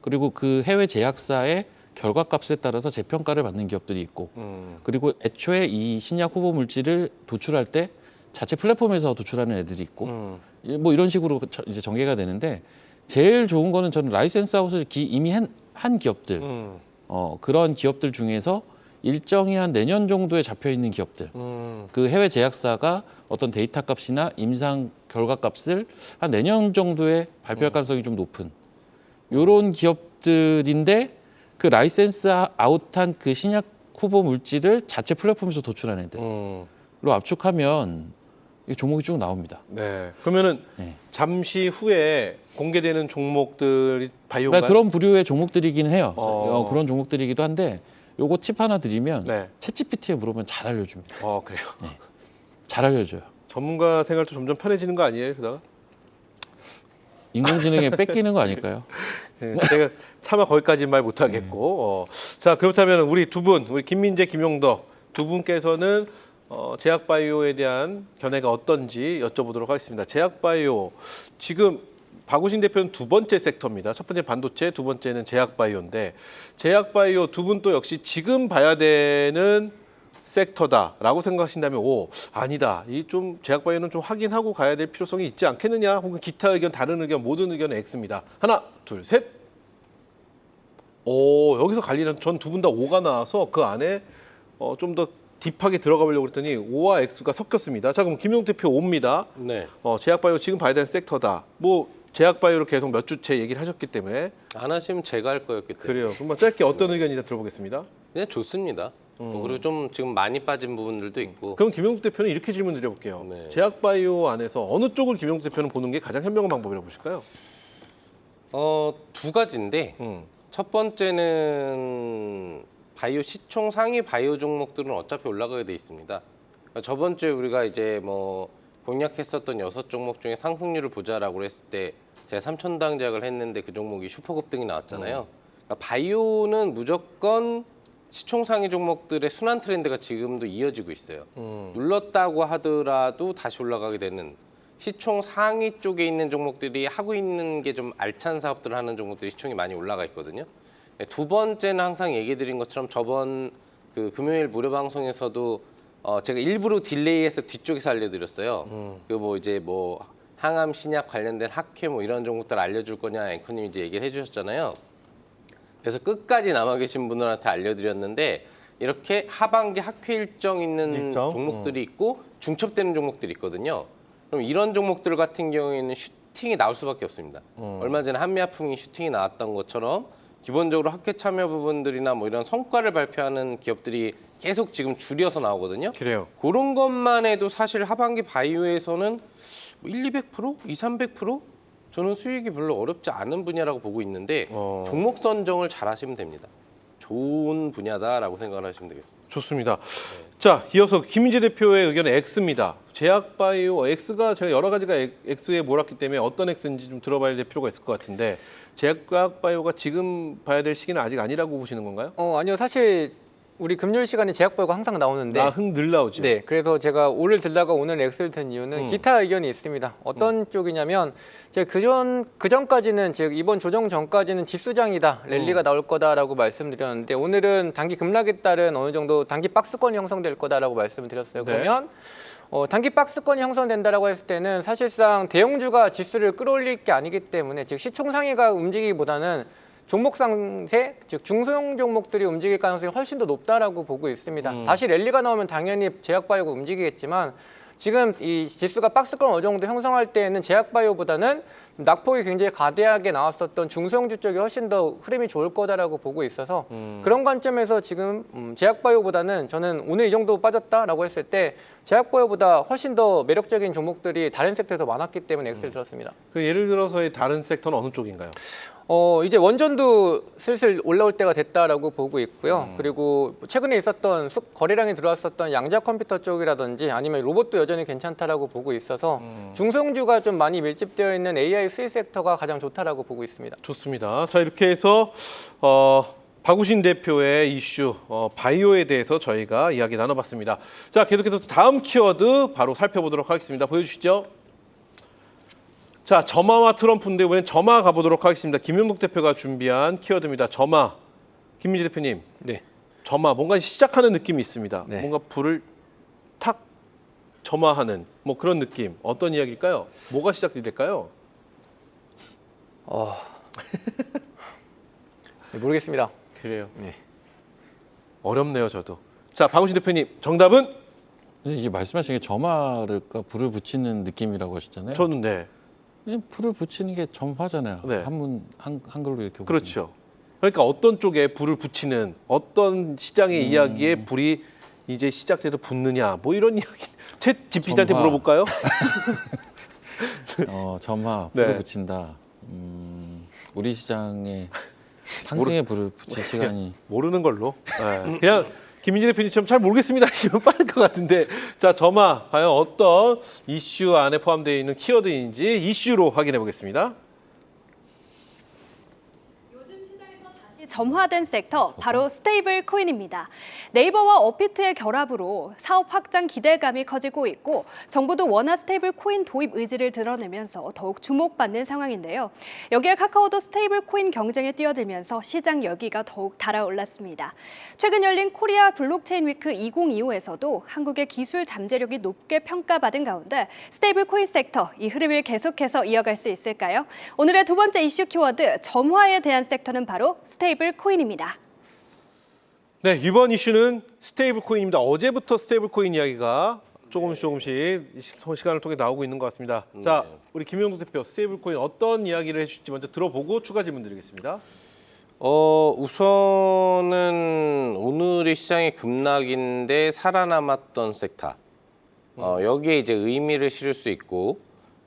Speaker 2: 그리고 그 해외 제약사의 결과값에 따라서 재평가를 받는 기업들이 있고 그리고 애초에 이 신약 후보 물질을 도출할 때 자체 플랫폼에서 도출하는 애들이 있고 뭐 이런 식으로 이제 전개가 되는데 제일 좋은 거는 저는 라이센스 아웃을 이미 한 기업들 그런 기업들 중에서 일정히 한 내년 정도에 잡혀 있는 기업들 그 해외 제약사가 어떤 데이터 값이나 임상 결과 값을 한 내년 정도에 발표할 가능성이 좀 높은 이런 기업들인데 그 라이센스 아웃한 그 신약 후보 물질을 자체 플랫폼에서 도출한 애들로 압축하면 이 종목이 쭉 나옵니다.
Speaker 1: 네. 그러면은
Speaker 2: 네.
Speaker 1: 잠시 후에 공개되는 종목들이 바이오가
Speaker 2: 그러니까 그런 부류의 종목들이긴 해요.
Speaker 1: 그런
Speaker 2: 그런 종목들이기도 한데 요거 팁 하나 드리면
Speaker 1: 네.
Speaker 2: 챗GPT에 물어보면 잘 알려줍니다.
Speaker 1: 그래요.
Speaker 2: 잘 알려줘요.
Speaker 1: 전문가 생활도 점점 편해지는 거 아니에요, 그러다가?
Speaker 2: 인공지능에 뺏기는 거 아닐까요?
Speaker 1: 네, 제가 차마 거기까지는 말 못하겠고. 자, 그렇다면 우리 두 분, 우리 김민재, 김용덕 두 분께서는 제약바이오에 대한 견해가 어떤지 여쭤보도록 하겠습니다. 제약바이오 지금 박우신 대표는 두 번째 섹터입니다. 첫 번째 반도체, 두 번째는 제약바이오인데 제약바이오 두 분 또 역시 지금 봐야 되는 섹터다라고 생각하신다면 아니다. 이 좀 제약바이오는 좀 확인하고 가야 될 필요성이 있지 않겠느냐? 혹은 기타 의견, 다른 의견, 모든 의견은 X입니다. 하나, 둘, 셋. 여기서 갈리는 전 두 분 다 O가 나와서 그 안에 좀 더 딥하게 들어가 보려고 했더니 O와 X가 섞였습니다. 자, 그럼 김용 대표 O입니다.
Speaker 3: 네.
Speaker 1: 제약바이오 지금 봐야 되는 섹터다. 뭐 제약바이오를 계속 몇 주째 얘기를 하셨기 때문에
Speaker 3: 안 하시면 제가 할 거였기 때문에.
Speaker 1: 그래요. 그럼 짧게 어떤 의견인지 들어보겠습니다.
Speaker 3: 그냥 좋습니다. 그리고 좀 지금 많이 빠진 부분들도 있고.
Speaker 1: 그럼 김용국 대표는 이렇게 질문 드려볼게요.
Speaker 3: 네.
Speaker 1: 제약바이오 안에서 어느 쪽을 김용국 대표는 보는 게 가장 현명한 방법이라고 보실까요?
Speaker 3: 두 가지인데 첫 번째는 바이오 시총 상위 바이오 종목들은 어차피 올라가게 돼 있습니다. 그러니까 저번 주에 우리가 이제 뭐 공략했었던 6종목 중에 상승률을 보자라고 했을 때 제가 3,000당 제약을 했는데 그 종목이 슈퍼급등이 나왔잖아요. 그러니까 바이오는 무조건 시총 상위 종목들의 순환 트렌드가 지금도 이어지고 있어요. 눌렀다고 하더라도 다시 올라가게 되는 시총 상위 쪽에 있는 종목들이 하고 있는 게 좀 알찬 사업들을 하는 종목들이 시총이 많이 올라가 있거든요. 두 번째는 항상 얘기 드린 것처럼 저번 그 금요일 무료 방송에서도 제가 일부러 딜레이해서 뒤쪽에서 알려드렸어요. 그 뭐 이제 뭐 항암 신약 관련된 학회 뭐 이런 종목들 알려줄 거냐 앵커님이 이제 얘기를 해주셨잖아요. 그래서 끝까지 남아 계신 분들한테 알려드렸는데 이렇게 하반기 학회 일정 있는 종목들이 있고 중첩되는 종목들이 있거든요. 그럼 이런 종목들 같은 경우에는 슈팅이 나올 수밖에 없습니다. 얼마 전에 한미아풍이 슈팅이 나왔던 것처럼 기본적으로 학회 참여 부분들이나 뭐 이런 성과를 발표하는 기업들이 계속 지금 줄여서 나오거든요.
Speaker 1: 그래요.
Speaker 3: 그런 것만 해도 사실 하반기 바이오에서는 100%, 200~300% 저는 수익이 별로 어렵지 않은 분야라고 보고 있는데 종목 선정을 잘 하시면 됩니다. 좋은 분야다라고 생각을 하시면 되겠습니다.
Speaker 1: 좋습니다. 자, 이어서 김민재 대표의 의견은 X입니다. 제약바이오 X가 제가 여러 가지가 X에 몰았기 때문에 어떤 X인지 좀 들어봐야 될 필요가 있을 것 같은데 제약바이오가 지금 봐야 될 시기는 아직 아니라고 보시는 건가요?
Speaker 4: 아니요. 사실 우리 금요일 시간에 제약바이오가 항상 나오는데
Speaker 1: 늘 나오죠.
Speaker 4: 네, 그래서 제가 오늘 들다가 오늘 X를 든 이유는 기타 의견이 있습니다. 어떤 쪽이냐면 제가 그전까지는 즉 이번 조정 전까지는 지수장이다, 랠리가 나올 거다라고 말씀드렸는데 오늘은 단기 급락에 따른 어느 정도 단기 박스권이 형성될 거다라고 말씀을 드렸어요.
Speaker 1: 네.
Speaker 4: 그러면 단기 박스권이 형성된다라고 했을 때는 사실상 대형주가 지수를 끌어올릴 게 아니기 때문에 즉 시총 상위가 움직이기보다는 종목 상세, 즉 중소형 종목들이 움직일 가능성이 훨씬 더 높다라고 보고 있습니다. 다시 랠리가 나오면 당연히 제약바이오가 움직이겠지만 지금 이 지수가 박스권 어느 정도 형성할 때에는 제약바이오보다는 낙폭이 굉장히 가대하게 나왔었던 중소형주 쪽이 훨씬 더 흐름이 좋을 거다라고 보고 있어서 그런 관점에서 지금 제약바이오보다는 저는 오늘 이 정도 빠졌다라고 했을 때 제약바이오보다 훨씬 더 매력적인 종목들이 다른 섹터에서 많았기 때문에 X를 들었습니다.
Speaker 1: 그 예를 들어서의 다른 섹터는 어느 쪽인가요?
Speaker 4: 이제 원전도 슬슬 올라올 때가 됐다라고 보고 있고요. 그리고 최근에 있었던 거래량이 들어왔었던 양자 컴퓨터 쪽이라든지 아니면 로봇도 여전히 괜찮다라고 보고 있어서 중소형주가 좀 많이 밀집되어 있는 AI 수혜 섹터가 가장 좋다라고 보고 있습니다.
Speaker 1: 좋습니다. 자, 이렇게 해서 박우신 대표의 이슈 바이오에 대해서 저희가 이야기 나눠봤습니다. 자, 계속해서 다음 키워드 바로 살펴보도록 하겠습니다. 보여주시죠. 자, 점화와 트럼프인데 이번엔 점화 가보도록 하겠습니다. 김용국 대표가 준비한 키워드입니다. 점화. 김민재 대표님.
Speaker 4: 네.
Speaker 1: 점화. 뭔가 시작하는 느낌이 있습니다.
Speaker 4: 네.
Speaker 1: 뭔가 불을 탁 점화하는 뭐 그런 느낌. 어떤 이야기일까요? 뭐가 시작이 될까요?
Speaker 4: 네, 모르겠습니다.
Speaker 1: 그래요.
Speaker 4: 네.
Speaker 1: 어렵네요, 저도. 자, 박우신 대표님. 정답은?
Speaker 2: 이게 말씀하신 게 점화를 불을 붙이는 느낌이라고 하셨잖아요.
Speaker 1: 저는 네.
Speaker 2: 불을 붙이는 게 점화잖아요.
Speaker 1: 네.
Speaker 2: 한글로 이렇게.
Speaker 1: 그렇죠. 그러니까 어떤 쪽에 불을 붙이는 어떤 시장의 이야기에 불이 이제 시작돼서 붙느냐 뭐 이런 이야기. 챗 GPT한테
Speaker 2: 점화.
Speaker 1: 물어볼까요?
Speaker 2: 점화 불을
Speaker 1: 네.
Speaker 2: 붙인다. 우리 시장에 상승의 불을 붙일 시간이.
Speaker 1: 모르는 걸로. 네. 그냥 김민재 대표님처럼 잘 모르겠습니다 하시면 빠를 것 같은데 자, 점화 과연 어떤 이슈 안에 포함되어 있는 키워드인지 이슈로 확인해 보겠습니다.
Speaker 5: 요즘 시장에서 다시 점화된 섹터, 바로 스테이블 코인입니다. 네이버와 업비트의 결합으로 사업 확장 기대감이 커지고 있고 정부도 원화 스테이블 코인 도입 의지를 드러내면서 더욱 주목받는 상황인데요. 여기에 카카오도 스테이블 코인 경쟁에 뛰어들면서 시장 열기가 더욱 달아올랐습니다. 최근 열린 코리아 블록체인 위크 2025에서도 한국의 기술 잠재력이 높게 평가받은 가운데 스테이블 코인 섹터, 이 흐름을 계속해서 이어갈 수 있을까요? 오늘의 두 번째 이슈 키워드, 점화에 대한 섹터는 바로 스테이블 코인입니다.
Speaker 1: 네, 이번 이슈는 스테이블 코인입니다. 어제부터 스테이블 코인 이야기가 조금씩 시간을 통해 나오고 있는 것 같습니다. 자, 우리 김용도 대표, 스테이블 코인 어떤 이야기를 해주실지 먼저 들어보고 추가 질문 드리겠습니다.
Speaker 3: 우선은 오늘의 시장의 급락인데 살아남았던 섹터. 여기에 이제 의미를 실을 수 있고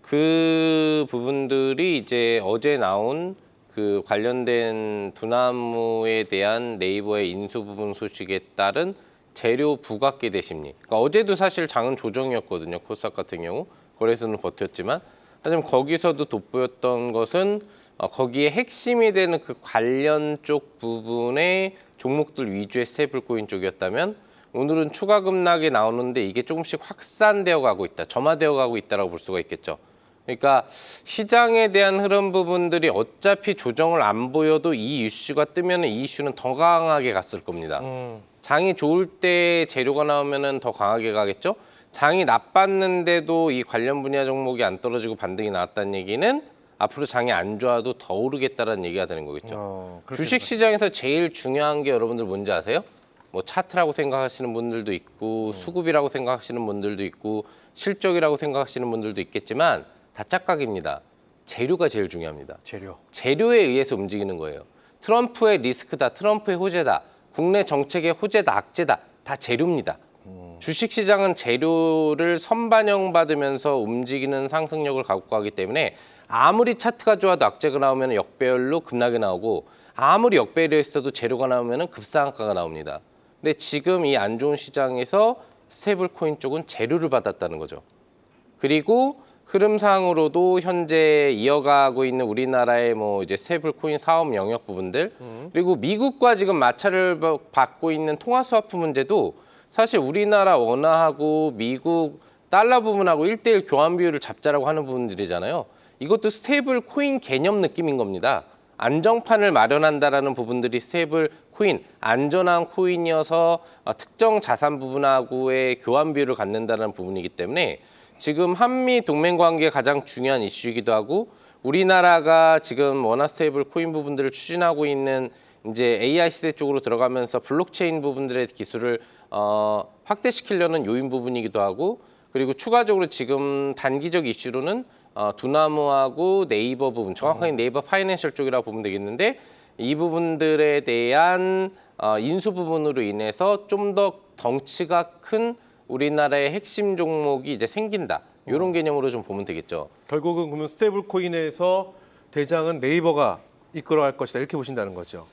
Speaker 3: 그 부분들이 이제 어제 나온 그 관련된 두나무에 대한 네이버의 인수 부분 소식에 따른 재료 부각기대 심리. 그러니까 어제도 사실 장은 조정이었거든요. 코스닥 같은 경우 거래소는 버텼지만 하지만 거기서도 돋보였던 것은 거기에 핵심이 되는 그 관련 쪽 부분의 종목들 위주의 스테이블 코인 쪽이었다면 오늘은 추가 급락이 나오는데 이게 조금씩 확산되어 가고 있다, 점화되어 가고 있다라고 볼 수가 있겠죠. 그러니까 시장에 대한 흐름 부분들이 어차피 조정을 안 보여도 이 이슈가 뜨면 이 이슈는 더 강하게 갔을 겁니다. 장이 좋을 때 재료가 나오면 더 강하게 가겠죠. 장이 나빴는데도 이 관련 분야 종목이 안 떨어지고 반등이 나왔다는 얘기는 앞으로 장이 안 좋아도 더 오르겠다라는 얘기가 되는 거겠죠. 주식 시장에서 제일 중요한 게 여러분들 뭔지 아세요? 뭐 차트라고 생각하시는 분들도 있고 수급이라고 생각하시는 분들도 있고 실적이라고 생각하시는 분들도 있겠지만 다 짝각입니다. 재료가 제일 중요합니다. 재료에 의해서 움직이는 거예요. 트럼프의 리스크다, 트럼프의 호재다, 국내 정책의 호재다, 악재다, 다 재료입니다. 주식시장은 재료를 선반영받으면서 움직이는 상승력을 갖고 가기 때문에 아무리 차트가 좋아도 악재가 나오면 역배열로 급락이 나오고 아무리 역배열이 있어도 재료가 나오면 급상한가가 나옵니다. 근데 지금 이 안 좋은 시장에서 스테이블 코인 쪽은 재료를 받았다는 거죠. 그리고 흐름상으로도 현재 이어가고 있는 우리나라의 뭐 이제 스테이블 코인 사업 영역 부분들 그리고 미국과 지금 마찰을 받고 있는 통화 스와프 문제도 사실 우리나라 원화하고 미국 달러 부분하고 1:1 교환 비율을 잡자라고 하는 부분들이잖아요. 이것도 스테이블 코인 개념 느낌인 겁니다. 안정판을 마련한다라는 부분들이 스테이블 코인, 안전한 코인이어서 특정 자산 부분하고의 교환 비율을 갖는다는 부분이기 때문에 지금 한미 동맹 관계가 가장 중요한 이슈이기도 하고 우리나라가 지금 원화 스테이블 코인 부분들을 추진하고 있는 이제 AI 시대 쪽으로 들어가면서 블록체인 부분들의 기술을 확대시키려는 요인 부분이기도 하고 그리고 추가적으로 지금 단기적 이슈로는 두나무하고 네이버 부분, 정확하게 네이버 파이낸셜 쪽이라고 보면 되겠는데 이 부분들에 대한 인수 부분으로 인해서 좀 더 덩치가 큰 우리나라의 핵심 종목이 이제 생긴다. 이런 개념으로 좀 보면 되겠죠.
Speaker 1: 결국은 그러면 스테이블 코인에서 대장은 네이버가 이끌어갈 것이다 이렇게 보신다는 거죠.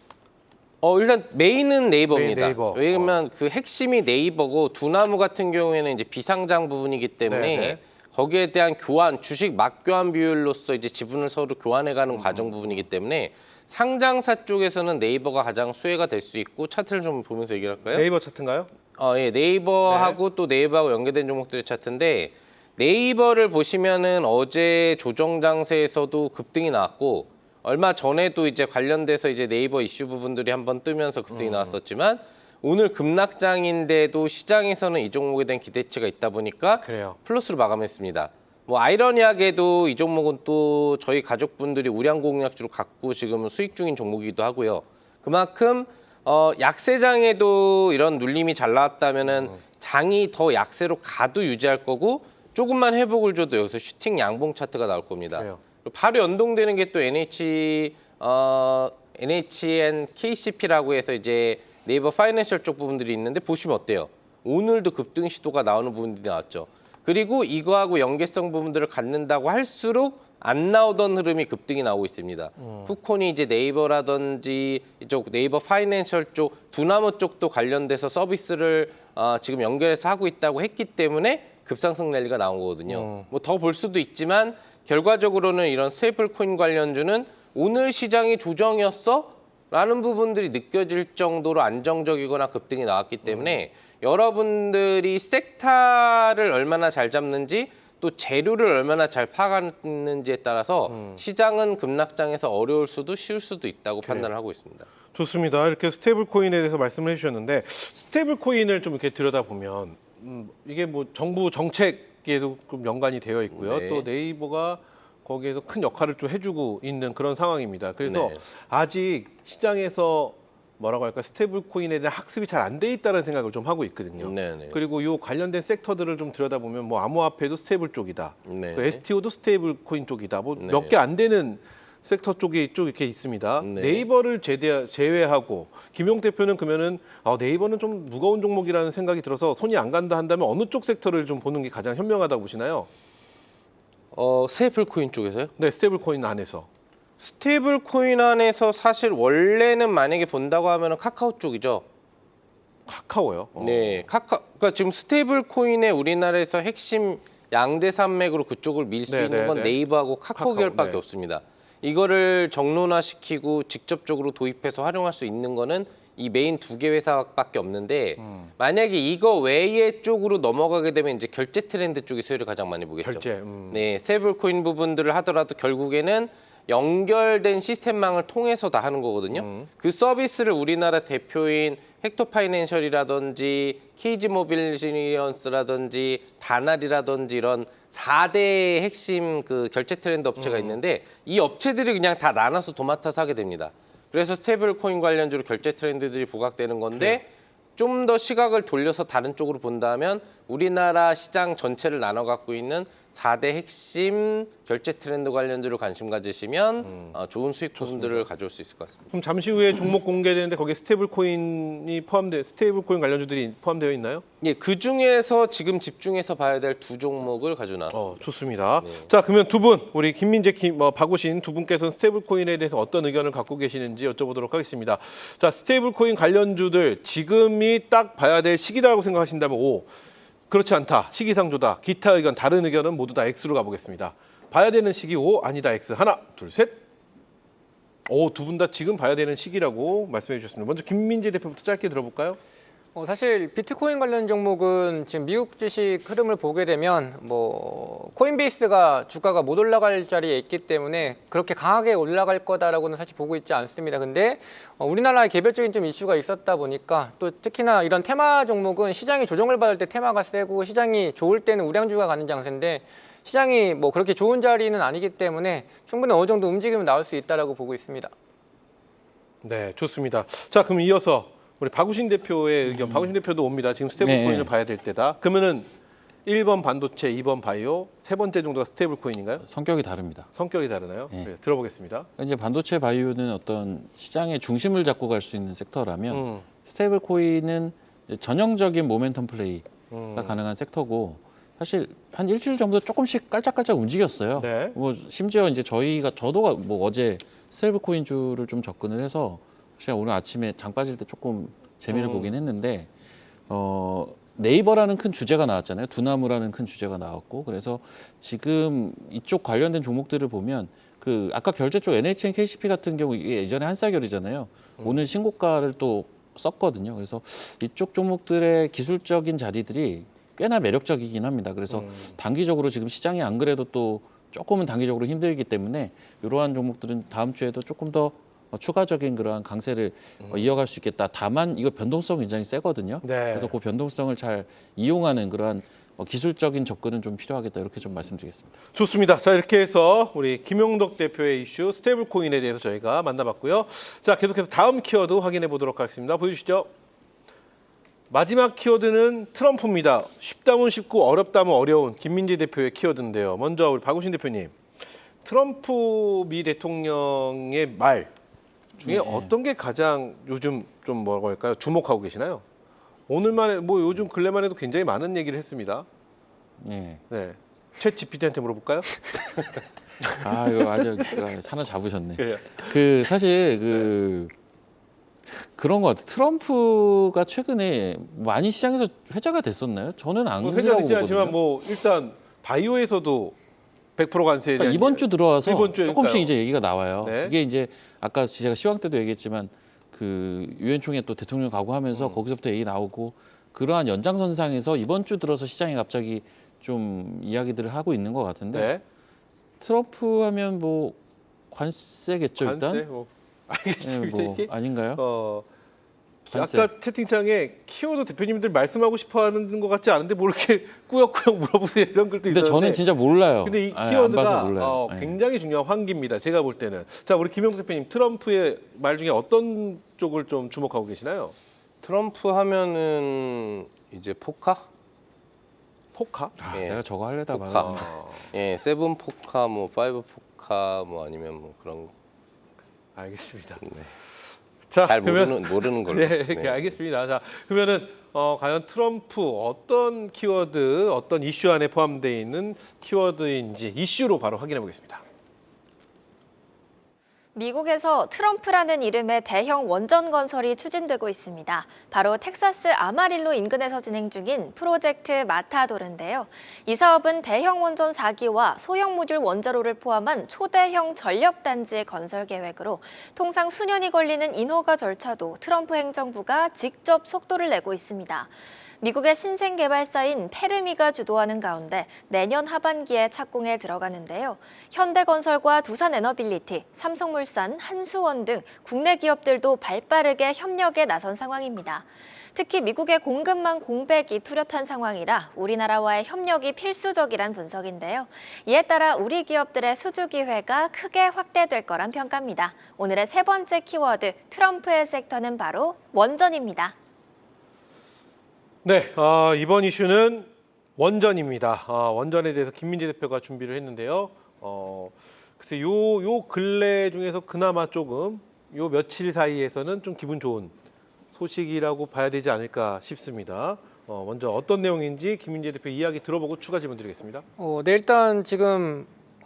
Speaker 3: 일단 메인은 네이버입니다.
Speaker 1: 네이버.
Speaker 3: 왜냐면 그 핵심이 네이버고 두나무 같은 경우에는 이제 비상장 부분이기 때문에
Speaker 1: 네네.
Speaker 3: 거기에 대한 교환, 주식 맞교환 비율로서 이제 지분을 서로 교환해가는 과정 부분이기 때문에 상장사 쪽에서는 네이버가 가장 수혜가 될 수 있고 차트를 좀 보면서 얘기를 할까요?
Speaker 1: 네이버 차트인가요?
Speaker 3: 예, 네이버하고 또 네이버하고 연계된 종목들의 차트인데 네이버를 보시면은 어제 조정 장세에서도 급등이 나왔고 얼마 전에도 이제 관련돼서 이제 네이버 이슈 부분들이 한번 뜨면서 급등이 나왔었지만 오늘 급락장인데도 시장에서는 이 종목에 대한 기대치가 있다 보니까
Speaker 1: 그래요.
Speaker 3: 플러스로 마감했습니다. 뭐 아이러니하게도 이 종목은 또 저희 가족분들이 우량 공략주로 갖고 지금 수익 중인 종목이기도 하고요. 그만큼 약세장에도 이런 눌림이 잘 나왔다면은 장이 더 약세로 가도 유지할 거고 조금만 회복을 줘도 여기서 슈팅 양봉 차트가 나올 겁니다.
Speaker 1: 그래요.
Speaker 3: 바로 연동되는 게 또 NHN KCP라고 해서 이제 네이버 파이낸셜 쪽 부분들이 있는데 보시면 어때요? 오늘도 급등 시도가 나오는 부분들이 나왔죠. 그리고 이거하고 연계성 부분들을 갖는다고 할수록 안 나오던 흐름이 급등이 나오고 있습니다. 후콘이 이제 네이버라든지 이쪽 네이버 파이낸셜 쪽, 두나무 쪽도 관련돼서 서비스를 지금 연결해서 하고 있다고 했기 때문에 급상승 랠리가 나온 거거든요. 뭐 더 볼 수도 있지만 결과적으로는 이런 스테이블 코인 관련주는 오늘 시장이 조정이었어? 라는 부분들이 느껴질 정도로 안정적이거나 급등이 나왔기 때문에 여러분들이 섹터를 얼마나 잘 잡는지 또 재료를 얼마나 잘 파악하는지에 따라서 시장은 급락장에서 어려울 수도 쉬울 수도 있다고 판단을 하고 있습니다.
Speaker 1: 좋습니다. 이렇게 스테이블 코인에 대해서 말씀을 해주셨는데 스테이블 코인을 좀 이렇게 들여다보면 이게 뭐 정부 정책에도 좀 연관이 되어 있고요.
Speaker 3: 네.
Speaker 1: 또 네이버가 거기에서 큰 역할을 좀 해주고 있는 그런 상황입니다. 그래서
Speaker 3: 네.
Speaker 1: 아직 시장에서 뭐라고 할까 스테이블 코인에 대한 학습이 잘 안 돼 있다는 생각을 좀 하고 있거든요.
Speaker 3: 네네.
Speaker 1: 그리고 요 관련된 섹터들을 좀 들여다보면 뭐 암호화폐도 스테이블 쪽이다.
Speaker 3: 네.
Speaker 1: 그 STO도 스테이블 코인 쪽이다. 뭐
Speaker 3: 네.
Speaker 1: 몇 개 안 되는 섹터 쪽이 쭉 이렇게 있습니다.
Speaker 3: 네.
Speaker 1: 네이버를 제외하고 김용 대표는 그러면은 네이버는 좀 무거운 종목이라는 생각이 들어서 손이 안 간다 한다면 어느 쪽 섹터를 좀 보는 게 가장 현명하다고 보시나요?
Speaker 3: 스테이블 코인 쪽에서요?
Speaker 1: 네, 스테이블 코인 안에서.
Speaker 3: 스테이블 코인 안에서 사실 원래는 만약에 본다고 하면은 카카오 쪽이죠.
Speaker 1: 카카오요.
Speaker 3: 네, 그러니까 지금 스테이블 코인의 우리나라에서 핵심 양대 산맥으로 그쪽을 밀 수
Speaker 1: 네,
Speaker 3: 있는
Speaker 1: 네,
Speaker 3: 건
Speaker 1: 네.
Speaker 3: 네이버하고 카카오 계열밖에
Speaker 1: 네.
Speaker 3: 없습니다. 이거를 정론화시키고 직접적으로 도입해서 활용할 수 있는 거는 이 메인 두 개 회사밖에 없는데 만약에 이거 외의 쪽으로 넘어가게 되면 이제 결제 트렌드 쪽이 수혜를 가장 많이 보겠죠.
Speaker 1: 결제.
Speaker 3: 네, 스테이블 코인 부분들을 하더라도 결국에는 연결된 시스템망을 통해서 다 하는 거거든요. 그 서비스를 우리나라 대표인 헥토파이낸셜이라든지 KG모빌리언스라든지 다날이라든지 이런 4대 핵심 그 결제 트렌드 업체가 있는데 이 업체들이 그냥 다 나눠서 도맡아서 하게 됩니다. 그래서 스테이블 코인 관련주로 결제 트렌드들이 부각되는 건데 좀 더 시각을 돌려서 다른 쪽으로 본다면 우리나라 시장 전체를 나눠 갖고 있는 4대 핵심 결제 트렌드 관련주로 관심 가지시면 좋은 수익 부분들을 가져올 수 있을 것 같습니다.
Speaker 1: 그럼 잠시 후에 종목 공개되는데 거기에 스테이블 코인 관련주들이 포함되어 있나요?
Speaker 3: 예, 그 중에서 지금 집중해서 봐야 될 두 종목을 가져 나왔습니다.
Speaker 1: 좋습니다.
Speaker 3: 네.
Speaker 1: 자, 그러면 두 분, 우리 김민재, 박우신 두 분께서는 스테이블 코인에 대해서 어떤 의견을 갖고 계시는지 여쭤보도록 하겠습니다. 자, 스테이블 코인 관련주들 지금이 딱 봐야 될 시기다라고 생각하신다면 O, 그렇지 않다, 시기상조다, 기타 의견, 다른 의견은 모두 다 X로 가보겠습니다. 봐야 되는 시기 O, 아니다 X. 하나, 둘, 셋. 두 분 다 지금 봐야 되는 시기라고 말씀해 주셨습니다. 먼저 김민재 대표부터 짧게 들어볼까요?
Speaker 4: 사실 비트코인 관련 종목은 지금 미국 주식 흐름을 보게 되면 뭐 코인베이스가 주가가 못 올라갈 자리에 있기 때문에 그렇게 강하게 올라갈 거다라고는 사실 보고 있지 않습니다. 근데 우리나라에 개별적인 좀 이슈가 있었다 보니까 또 특히나 이런 테마 종목은 시장이 조정을 받을 때 테마가 세고 시장이 좋을 때는 우량주가 가는 장세인데 시장이 뭐 그렇게 좋은 자리는 아니기 때문에 충분히 어느 정도 움직임은 나올 수 있다라고 보고 있습니다.
Speaker 1: 네, 좋습니다. 자, 그럼 이어서 우리 박우신 대표의 의견, 박우신 대표도 옵니다. 지금 스테이블
Speaker 2: 네.
Speaker 1: 코인을 봐야 될 때다. 그러면은 1번 반도체, 2번 바이오, 세 번째 정도가 스테이블 코인인가요?
Speaker 2: 성격이 다릅니다.
Speaker 1: 성격이 다르나요?
Speaker 2: 네.
Speaker 1: 네, 들어보겠습니다.
Speaker 2: 그러니까 이제 반도체 바이오는 어떤 시장의 중심을 잡고 갈 수 있는 섹터라면
Speaker 1: 음,
Speaker 2: 스테이블 코인은 이제 전형적인 모멘텀 플레이가
Speaker 1: 음.
Speaker 2: 가능한 섹터고 사실 한 일주일 정도 조금씩 깔짝깔짝 움직였어요.
Speaker 1: 네.
Speaker 2: 뭐 심지어 이제 저도 뭐 어제 스테이블 코인주를 좀 접근을 해서 사실 오늘 아침에 장 빠질 때 조금 재미를 보긴 했는데 네이버라는 큰 주제가 나왔잖아요. 두나무라는 큰 주제가 나왔고 그래서 지금 이쪽 관련된 종목들을 보면 그 아까 결제 쪽 NHN, KCP 같은 경우 이게 예전에 한쌀결이잖아요. 오늘 신고가를 또 썼거든요. 그래서 이쪽 종목들의 기술적인 자리들이 꽤나 매력적이긴 합니다. 그래서 단기적으로 지금 시장이 안 그래도 또 조금은 단기적으로 힘들기 때문에 이러한 종목들은 다음 주에도 조금 더 추가적인 그러한 강세를 이어갈 수 있겠다. 다만 이거 변동성 굉장히 세거든요.
Speaker 1: 네.
Speaker 2: 그래서 그 변동성을 잘 이용하는 그러한 기술적인 접근은 좀 필요하겠다. 이렇게 좀 말씀드리겠습니다.
Speaker 1: 좋습니다. 자, 이렇게 해서 우리 김용덕 대표의 이슈 스테이블 코인에 대해서 저희가 만나봤고요. 자, 계속해서 다음 키워드 확인해 보도록 하겠습니다. 보여주시죠. 마지막 키워드는 트럼프입니다. 쉽다면 쉽고 어렵다면 어려운 김민재 대표의 키워드인데요. 먼저 우리 박우신 대표님, 트럼프 미 대통령의 말 중에
Speaker 2: 네.
Speaker 1: 어떤 게 가장 요즘 좀 뭐라고 할까요? 주목하고 계시나요? 오늘만 뭐 요즘 근래만 해도 굉장히 많은 얘기를 했습니다.
Speaker 2: 네.
Speaker 1: 네. 챗 GPT한테 물어볼까요?
Speaker 2: 아 이거 아주 하나 잡으셨네.
Speaker 1: 예.
Speaker 2: 그 사실 그런 것 같아요. 트럼프가 최근에 많이 시장에서 회자가 됐었나요? 저는 안
Speaker 1: 뭐
Speaker 2: 그렇다고
Speaker 1: 회자되지
Speaker 2: 보거든요.
Speaker 1: 않지만 뭐 일단 바이오에서도 100% 관세에 대한
Speaker 2: 그러니까 이번 주 들어와서
Speaker 1: 이번 주에
Speaker 2: 조금씩
Speaker 1: 그러니까요.
Speaker 2: 이제 얘기가 나와요.
Speaker 1: 네.
Speaker 2: 그게 이제 아까 제가 시황 때도 얘기했지만 그 유엔 총회 또 대통령 가고 하면서 거기서부터 얘기 나오고 그러한 연장선상에서 이번 주 들어서 시장이 갑자기 좀 이야기들을 하고 있는 것 같은데
Speaker 1: 네.
Speaker 2: 트럼프 하면 뭐 관세겠죠
Speaker 1: 관세
Speaker 2: 일단.
Speaker 1: 뭐
Speaker 2: 예,
Speaker 1: 알겠습니다.
Speaker 2: 뭐
Speaker 1: 이게
Speaker 2: 아닌가요? 관세.
Speaker 1: 아까 채팅창에 키워드 대표님들 말씀하고 싶어하는 것 같지 않은데 뭐 이렇게 꾸역꾸역 물어보세요 이런 글도
Speaker 2: 근데
Speaker 1: 있었는데.
Speaker 2: 저는 진짜 몰라요.
Speaker 1: 근데 이
Speaker 2: 안
Speaker 1: 키워드가
Speaker 2: 봐서 몰라요. 예.
Speaker 1: 굉장히 중요한 환기입니다. 제가 볼 때는. 자, 우리 김영수 대표님 트럼프의 말 중에 어떤 쪽을 좀 주목하고 계시나요?
Speaker 3: 트럼프 하면은 이제 포카?
Speaker 1: 포카?
Speaker 2: 아,
Speaker 3: 예.
Speaker 2: 내가 저거 하려다
Speaker 3: 포카.
Speaker 2: 말았는데.
Speaker 3: 예, 세븐 포카, 뭐 파이브 포카, 뭐 아니면 뭐 그런 거.
Speaker 1: 알겠습니다.
Speaker 3: 네.
Speaker 1: 자,
Speaker 3: 잘
Speaker 1: 그러면
Speaker 3: 모르는 걸로.
Speaker 1: 네, 알겠습니다. 자, 그러면은 과연 트럼프 어떤 키워드, 어떤 이슈 안에 포함되어 있는 키워드인지 이슈로 바로 확인해 보겠습니다.
Speaker 6: 미국에서 트럼프라는 이름의 대형 원전 건설이 추진되고 있습니다. 바로 텍사스 아마릴로 인근에서 진행 중인 프로젝트 마타도르인데요. 이 사업은 대형 원전 4기와 소형 모듈 원자로를 포함한 초대형 전력단지 건설 계획으로 통상 수년이 걸리는 인허가 절차도 트럼프 행정부가 직접 속도를 내고 있습니다. 미국의 신생 개발사인 페르미가 주도하는 가운데 내년 하반기에 착공에 들어가는데요. 현대건설과 두산에너빌리티, 삼성물산, 한수원 등 국내 기업들도 발빠르게 협력에 나선 상황입니다. 특히 미국의 공급망 공백이 뚜렷한 상황이라 우리나라와의 협력이 필수적이란 분석인데요. 이에 따라 우리 기업들의 수주 기회가 크게 확대될 거란 평가입니다. 오늘의 세 번째 키워드, 트럼프의 섹터는 바로 원전입니다.
Speaker 1: 네, 이번 이슈는 원전입니다. 원전에 대해서 김민재 대표가 준비를 했는데요. 글쎄 요 근래 중에서 그나마 조금 요 며칠 사이에서는 좀 기분 좋은 소식이라고 봐야 되지 않을까 싶습니다. 먼저 어떤 내용인지 김민재 대표 이야기 들어보고 추가 질문 드리겠습니다.
Speaker 4: 네, 일단 지금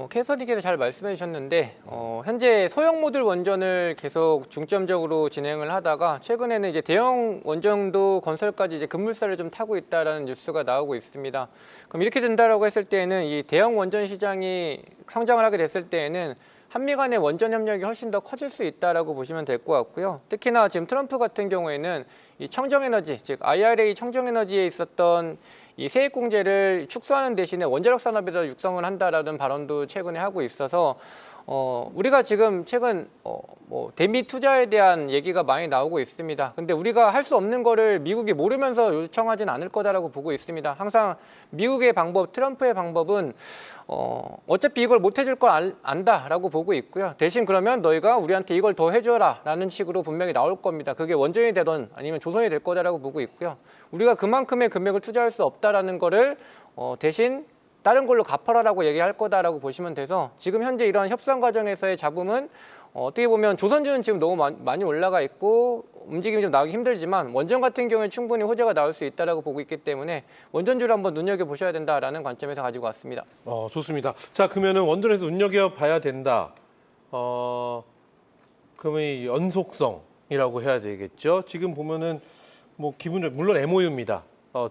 Speaker 4: 캐서디께서 잘 말씀해 주셨는데 현재 소형 모듈 원전을 계속 중점적으로 진행을 하다가 최근에는 이제 대형 원전도 건설까지 이제 급물살을 좀 타고 있다라는 뉴스가 나오고 있습니다. 그럼 이렇게 된다라고 했을 때에는 이 대형 원전 시장이 성장을 하게 됐을 때에는 한미 간의 원전 협력이 훨씬 더 커질 수 있다라고 보시면 될 것 같고요. 특히나 지금 트럼프 같은 경우에는 이 청정에너지, 즉 IRA 청정에너지에 있었던 이 세액공제를 축소하는 대신에 원자력 산업에다 육성을 한다라는 발언도 최근에 하고 있어서 우리가 지금 최근 뭐 대미 투자에 대한 얘기가 많이 나오고 있습니다. 근데 우리가 할 수 없는 거를 미국이 모르면서 요청하진 않을 거다라고 보고 있습니다. 항상 미국의 방법, 트럼프의 방법은 어차피 이걸 못 해줄 걸 안다라고 보고 있고요. 대신 그러면 너희가 우리한테 이걸 더 해줘라라는 식으로 분명히 나올 겁니다. 그게 원전이 되든 아니면 조선이 될 거다라고 보고 있고요. 우리가 그만큼의 금액을 투자할 수 없다라는 거를 대신 다른 걸로 갚아라라고 얘기할 거다라고 보시면 돼서 지금 현재 이러한 협상 과정에서의 잡음은 어떻게 보면 조선주는 지금 너무 많이 올라가 있고 움직임이 좀 나오기 힘들지만 원전 같은 경우에 충분히 호재가 나올 수 있다라고 보고 있기 때문에 원전주를 한번 눈여겨보셔야 된다라는 관점에서 가지고 왔습니다.
Speaker 1: 좋습니다. 자, 그러면은 원전에서 눈여겨봐야 된다. 그러면 이 연속성이라고 해야 되겠죠. 지금 보면은 뭐 기본적으로 물론 MOU입니다.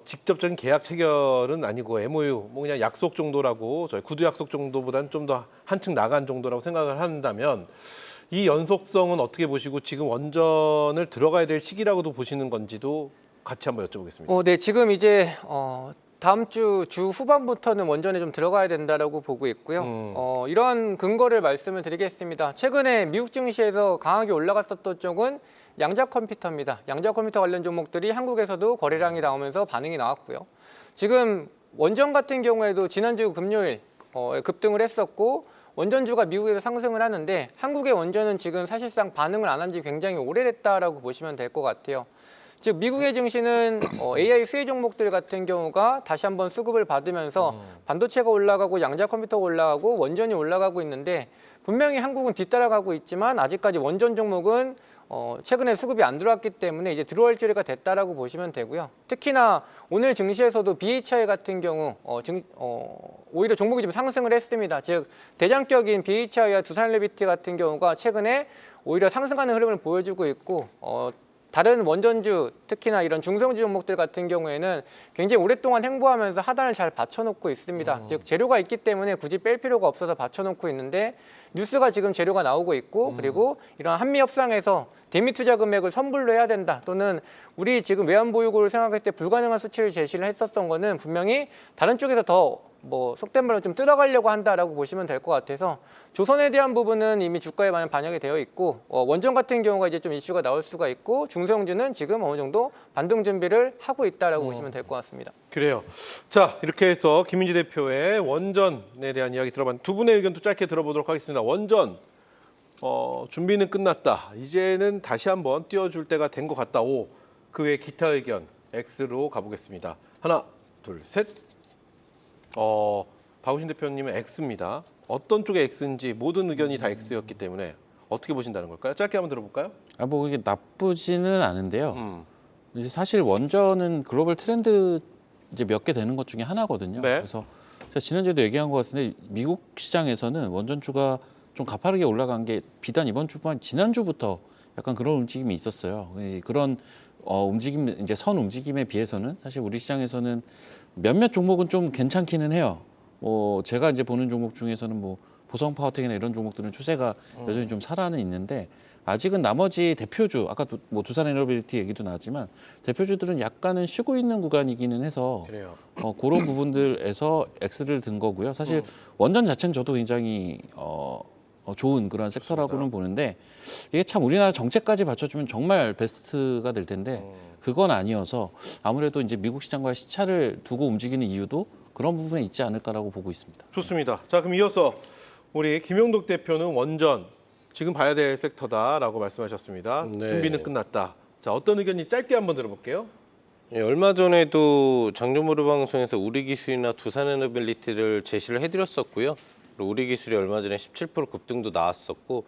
Speaker 1: 직접적인 계약 체결은 아니고 MOU, 뭐 그냥 약속 정도라고 저희 구두 약속 정도보다는 좀 더 한층 나간 정도라고 생각을 한다면 이 연속성은 어떻게 보시고 지금 원전을 들어가야 될 시기라고도 보시는 건지도 같이 한번 여쭤보겠습니다.
Speaker 4: 네, 지금 이제 다음 주 후반부터는 원전에 좀 들어가야 된다라고 보고 있고요. 이런 근거를 말씀을 드리겠습니다. 최근에 미국 증시에서 강하게 올라갔었던 쪽은 양자 컴퓨터입니다. 양자 컴퓨터 관련 종목들이 한국에서도 거래량이 나오면서 반응이 나왔고요. 지금 원전 같은 경우에도 지난주 금요일 급등을 했었고 원전주가 미국에서 상승을 하는데 한국의 원전은 지금 사실상 반응을 안 한 지 굉장히 오래됐다라고 보시면 될 것 같아요. 즉 미국의 증시는 AI 수혜 종목들 같은 경우가 다시 한번 수급을 받으면서 반도체가 올라가고 양자 컴퓨터가 올라가고 원전이 올라가고 있는데 분명히 한국은 뒤따라가고 있지만 아직까지 원전 종목은 최근에 수급이 안 들어왔기 때문에 이제 들어올 기회가 됐다라고 보시면 되고요. 특히나 오늘 증시에서도 BHI 같은 경우 오히려 종목이 좀 상승을 했습니다. 즉 대장격인 BHI와 두산레비티 같은 경우가 최근에 오히려 상승하는 흐름을 보여주고 있고 다른 원전주 특히나 이런 중성주 종목들 같은 경우에는 굉장히 오랫동안 행보하면서 하단을 잘 받쳐놓고 있습니다. 즉 재료가 있기 때문에 굳이 뺄 필요가 없어서 받쳐놓고 있는데 뉴스가 지금 재료가 나오고 있고 그리고 이런 한미 협상에서 대미 투자 금액을 선불로 해야 된다 또는 우리 지금 외환 보유고를 생각할 때 불가능한 수치를 제시를 했었던 거는 분명히 다른 쪽에서 더 뭐 속된 말로 좀 뜯어가려고 한다라고 보시면 될 것 같아서 조선에 대한 부분은 이미 주가에 많이 반영이 되어 있고 원전 같은 경우가 이제 좀 이슈가 나올 수가 있고 중성주는 지금 어느 정도 반등 준비를 하고 있다라고 보시면 될 것 같습니다.
Speaker 1: 그래요. 자, 이렇게 해서 김민재 대표의 원전에 대한 이야기 들어봤는데 두 분의 의견도 짧게 들어보도록 하겠습니다. 원전 준비는 끝났다. 이제는 다시 한번 띄워줄 때가 된 것 같다. O. 그 외 기타 의견 X로 가보겠습니다. 하나, 둘, 셋. 박우신 대표님은 X입니다. 어떤 쪽의 X인지 모든 의견이 다 X였기 때문에 어떻게 보신다는 걸까요? 짧게 한번 들어볼까요?
Speaker 2: 뭐 이게 나쁘지는 않은데요. 이제 사실 원전은 글로벌 트렌드 이제 몇 개 되는 것 중에 하나거든요.
Speaker 1: 네.
Speaker 2: 그래서 제가 지난주에도 얘기한 것 같은데 미국 시장에서는 원전주가 좀 가파르게 올라간 게 비단 이번 주뿐만 지난주부터 약간 그런 움직임이 있었어요. 그런 움직임 이제 선 움직임에 비해서는 사실 우리 시장에서는 몇몇 종목은 좀 괜찮기는 해요. 제가 이제 보는 종목 중에서는 뭐 보성 파워텍이나 이런 종목들은 추세가 여전히 좀 살아는 있는데 아직은 나머지 대표주 아까 뭐 두산에너빌리티 얘기도 나왔지만 대표주들은 약간은 쉬고 있는 구간이기는 해서
Speaker 1: 그래요.
Speaker 2: 그런 부분들에서 X를 든 거고요. 사실 원전 자체는 저도 굉장히 좋은 그런 섹터라고는 보는데 이게 참 우리나라 정책까지 받쳐주면 정말 베스트가 될 텐데 그건 아니어서 아무래도 이제 미국 시장과 시차를 두고 움직이는 이유도 그런 부분에 있지 않을까라고 보고 있습니다.
Speaker 1: 좋습니다. 자, 그럼 이어서 우리 김용덕 대표는 원전 지금 봐야 될 섹터다라고 말씀하셨습니다.
Speaker 3: 네.
Speaker 1: 준비는 끝났다. 자, 어떤 의견이 짧게 한번 들어볼게요.
Speaker 3: 예, 얼마 전에도 장조모르 방송에서 우리기술이나 두산에너빌리티를 제시를 해드렸었고요. 그리고 우리기술이 얼마 전에 17% 급등도 나왔었고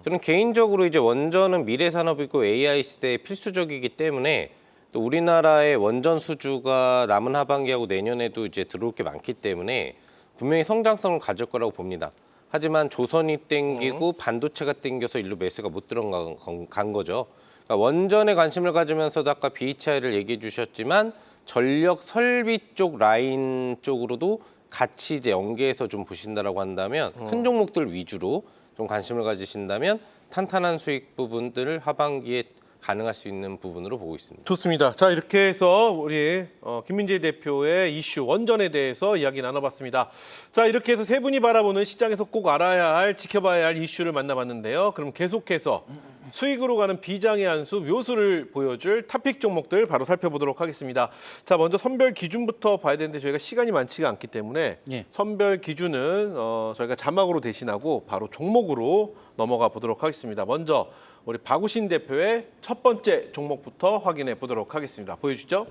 Speaker 3: 저는 개인적으로 이제 원전은 미래 산업이고 AI 시대에 필수적이기 때문에 또 우리나라의 원전 수주가 남은 하반기하고 내년에도 이제 들어올 게 많기 때문에 분명히 성장성을 가질 거라고 봅니다. 하지만 조선이 땡기고 반도체가 땡겨서 일로 매수가 못 들어간 거죠. 그러니까 원전에 관심을 가지면서도 아까 BHI를 얘기해 주셨지만 전력 설비 쪽 라인 쪽으로도 같이 이제 연계해서 좀 보신다라고 한다면 큰 종목들 위주로 좀 관심을 가지신다면 탄탄한 수익 부분들을 하반기에 가능할 수 있는 부분으로 보고 있습니다.
Speaker 1: 좋습니다. 자, 이렇게 해서 우리 김민재 대표의 이슈 원전에 대해서 이야기 나눠봤습니다. 자, 이렇게 해서 세 분이 바라보는 시장에서 꼭 알아야 할, 지켜봐야 할 이슈를 만나봤는데요. 그럼 계속해서 수익으로 가는 비장의 한 수, 묘수를 보여줄 탑픽 종목들 바로 살펴보도록 하겠습니다. 자, 먼저 선별 기준부터 봐야 되는데 저희가 시간이 많지가 않기 때문에
Speaker 2: 예.
Speaker 1: 선별 기준은 저희가 자막으로 대신하고 바로 종목으로 넘어가 보도록 하겠습니다. 먼저 우리 박우신 대표의 첫 번째 종목부터 확인해 보도록 하겠습니다. 보여주죠.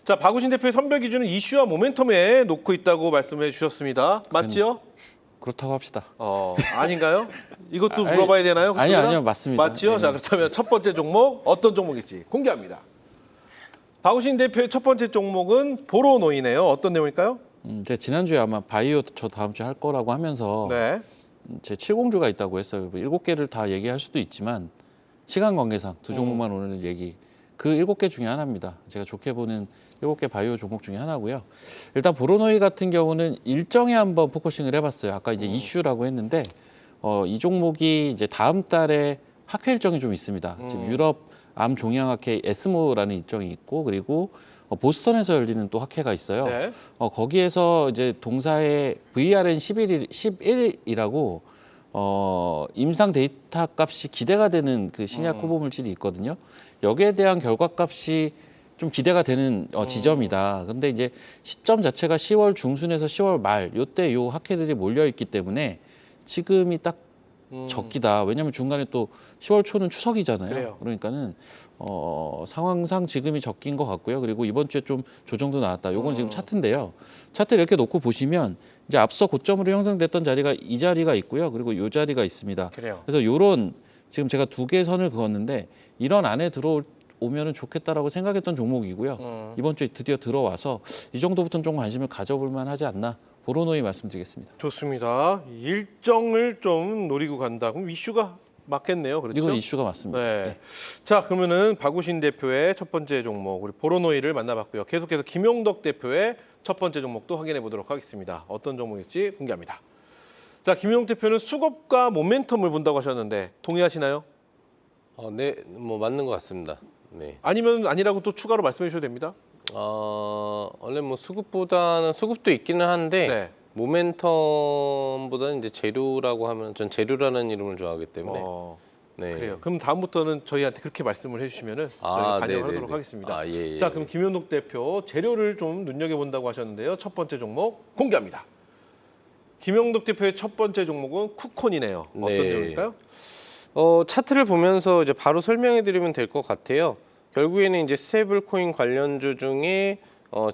Speaker 1: 자, 박우신 대표의 선별 기준은 이슈와 모멘텀에 놓고 있다고 말씀해 주셨습니다. 맞지요?
Speaker 2: 그렇다고 합시다.
Speaker 1: 아닌가요? 이것도
Speaker 2: 아니,
Speaker 1: 물어봐야 되나요?
Speaker 2: 아니요, 맞습니다.
Speaker 1: 맞지요?
Speaker 2: 네.
Speaker 1: 자, 그렇다면 첫 번째 종목 어떤 종목일지 공개합니다. 박우신 대표의 첫 번째 종목은 보로노이네요. 어떤 내용일까요?
Speaker 2: 제가 지난주에 아마 바이오 저 다음 주에 할 거라고 하면서
Speaker 1: 네.
Speaker 2: 제 7공주가 있다고 했어요. 7개를 다 얘기할 수도 있지만 시간 관계상 두 종목만 오늘 얘기. 그 7개 중에 하나입니다. 제가 좋게 보는 7개 바이오 종목 중에 하나고요. 일단 보로노이 같은 경우는 일정에 한번 포커싱을 해봤어요. 아까 이제 이슈라고 했는데 이 종목이 이제 다음 달에 학회 일정이 좀 있습니다. 지금 유럽 암 종양학회 에스모라는 일정이 있고 그리고 보스턴에서 열리는 또 학회가 있어요.
Speaker 1: 네.
Speaker 2: 거기에서 이제 동사의 VRN 11이라고 임상 데이터 값이 기대가 되는 그 신약 후보 물질이 있거든요. 여기에 대한 결과값이 좀 기대가 되는 지점이다. 근데 이제 시점 자체가 10월 중순에서 10월 말 요때 요 학회들이 몰려 있기 때문에 지금이 딱 적기다. 왜냐하면 중간에 또 10월 초는 추석이잖아요.
Speaker 1: 그래요.
Speaker 2: 그러니까는 상황상 지금이 적긴 것 같고요. 그리고 이번 주에 좀 조정도 나왔다. 요건 지금 차트인데요. 차트 이렇게 놓고 보시면 이제 앞서 고점으로 형성됐던 자리가 이 자리가 있고요. 그리고 요 자리가 있습니다.
Speaker 1: 그래요.
Speaker 2: 그래서 요런 지금 제가 2개 선을 그었는데 이런 안에 들어오면은 좋겠다라고 생각했던 종목이고요. 이번 주에 드디어 들어와서 이 정도부터는 좀 관심을 가져볼 만하지 않나. 보로노이 말씀드리겠습니다.
Speaker 1: 좋습니다. 일정을 좀 노리고 간다. 그럼 이슈가 맞겠네요. 그렇죠?
Speaker 2: 이건 이슈가 맞습니다.
Speaker 1: 네.
Speaker 2: 네.
Speaker 1: 자, 그러면은 박우신 대표의 첫 번째 종목 우리 보로노이를 만나봤고요. 계속해서 김용덕 대표의 첫 번째 종목도 확인해 보도록 하겠습니다. 어떤 종목일지 공개합니다. 자, 김용덕 대표는 수급과 모멘텀을 본다고 하셨는데 동의하시나요?
Speaker 3: 네, 뭐 맞는 것 같습니다. 네.
Speaker 1: 아니면 아니라고 또 추가로 말씀해 주셔도 됩니다.
Speaker 3: 원래 뭐 수급보다는 수급도 있기는 한데
Speaker 1: 네.
Speaker 3: 모멘텀보다는 이제 재료라고 하면 전 재료라는 이름을 좋아하기 때문에 네.
Speaker 1: 그래요. 그럼 다음부터는 저희한테 그렇게 말씀을 해주시면은 저희가 반영을
Speaker 3: 네네네.
Speaker 1: 하도록 하겠습니다.
Speaker 3: 예.
Speaker 1: 자, 그럼 김용덕 대표 재료를 좀 눈여겨 본다고 하셨는데요. 첫 번째 종목 공개합니다. 김용덕 대표의 첫 번째 종목은 쿠콘이네요. 어떤
Speaker 3: 네.
Speaker 1: 종목일까요?
Speaker 3: 차트를 보면서 이제 바로 설명해 드리면 될 것 같아요. 결국에는 이제 스테이블 코인 관련주 중에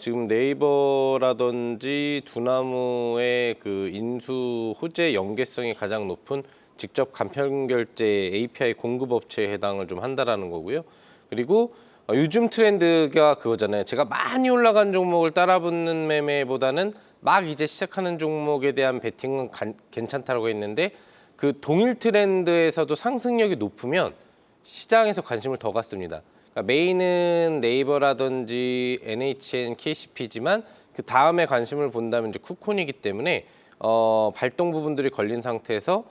Speaker 3: 지금 네이버라든지 두나무의 그 인수 호재 연계성이 가장 높은 직접 간편 결제 API 공급 업체에 해당을 좀 한다라는 거고요. 그리고 요즘 트렌드가 그거잖아요. 제가 많이 올라간 종목을 따라붙는 매매보다는 막 이제 시작하는 종목에 대한 베팅은 괜찮다라고 했는데 그 동일 트렌드에서도 상승력이 높으면 시장에서 관심을 더 갖습니다. 그러니까 메인은 네이버라든지 NHN, KCP지만 그 다음에 관심을 본다면 이제 쿠콘이기 때문에 발동 부분들이 걸린 상태에서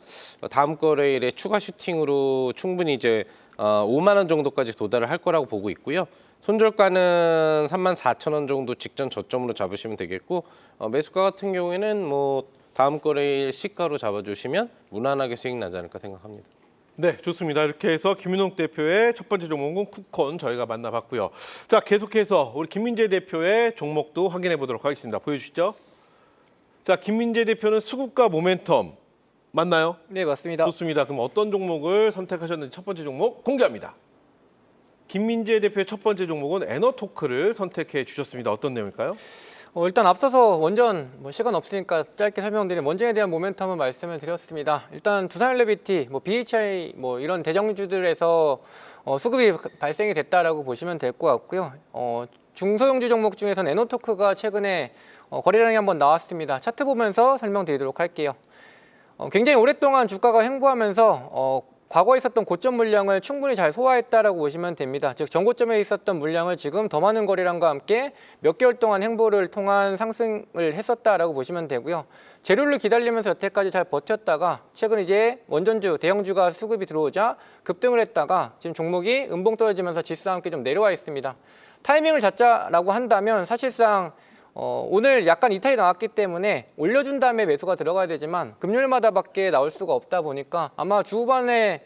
Speaker 3: 다음 거래일에 추가 슈팅으로 충분히 이제 5만 원 정도까지 도달을 할 거라고 보고 있고요. 손절가는 34,000원 정도 직전 저점으로 잡으시면 되겠고 매수가 같은 경우에는 뭐 다음 거래일 시가로 잡아주시면 무난하게 수익 나지 않을까 생각합니다.
Speaker 1: 네, 좋습니다. 이렇게 해서 김윤홍 대표의 첫 번째 종목은 쿠콘 저희가 만나봤고요. 자, 계속해서 우리 김민재 대표의 종목도 확인해 보도록 하겠습니다. 보여주시죠. 자, 김민재 대표는 수급과 모멘텀 맞나요?
Speaker 4: 네, 맞습니다.
Speaker 1: 좋습니다. 그럼 어떤 종목을 선택하셨는지 첫 번째 종목 공개합니다. 김민재 대표의 첫 번째 종목은 에너토크를 선택해 주셨습니다. 어떤 내용일까요?
Speaker 4: 일단 앞서서 원전 시간 없으니까 짧게 설명드린 원전에 대한 모멘텀을 말씀을 드렸습니다. 일단 두산엘리비티, BHI 이런 대장주들에서 수급이 발생이 됐다라고 보시면 될 것 같고요. 중소형주 종목 중에서는 에너토크가 최근에 거래량이 한번 나왔습니다. 차트 보면서 설명드리도록 할게요. 굉장히 오랫동안 주가가 횡보하면서 과거에 있었던 고점 물량을 충분히 잘 소화했다라고 보시면 됩니다. 즉 전고점에 있었던 물량을 지금 더 많은 거래량과 함께 몇 개월 동안 횡보를 통한 상승을 했었다라고 보시면 되고요. 재료를 기다리면서 여태까지 잘 버텼다가 최근 이제 원전주, 대형주가 수급이 들어오자 급등을 했다가 지금 종목이 음봉 떨어지면서 지수와 함께 좀 내려와 있습니다. 타이밍을 잡자라고 한다면 사실상 오늘 약간 이탈이 나왔기 때문에 올려준 다음에 매수가 들어가야 되지만 금요일마다밖에 나올 수가 없다 보니까 아마 주 후반에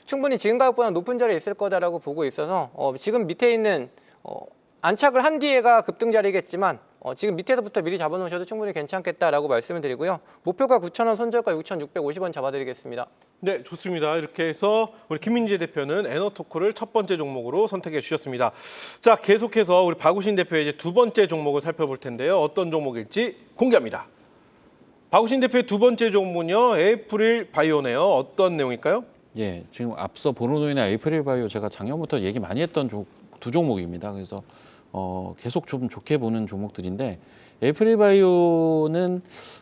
Speaker 4: 충분히 지금 가격보다 높은 자리에 있을 거다라고 보고 있어서 지금 밑에 있는 안착을 한 뒤에가 급등 자리겠지만 지금 밑에서부터 미리 잡아놓으셔도 충분히 괜찮겠다라고 말씀을 드리고요. 목표가 9,000원, 손절가 6,650원 잡아드리겠습니다.
Speaker 1: 네, 좋습니다. 이렇게 해서 우리 김민재 대표는 에너토크를 첫 번째 종목으로 선택해 주셨습니다. 자, 계속해서 우리 박우신 대표의 이제 두 번째 종목을 살펴볼 텐데요. 어떤 종목일지 공개합니다. 박우신 대표의 두 번째 종목은요, 에이프릴 바이오네요. 어떤 내용일까요?
Speaker 2: 예, 지금 앞서 보로노이나 에이프릴 바이오 제가 작년부터 얘기 많이 했던 두 종목입니다. 그래서 계속 좀 좋게 보는 종목들인데 에이프릴 바이오는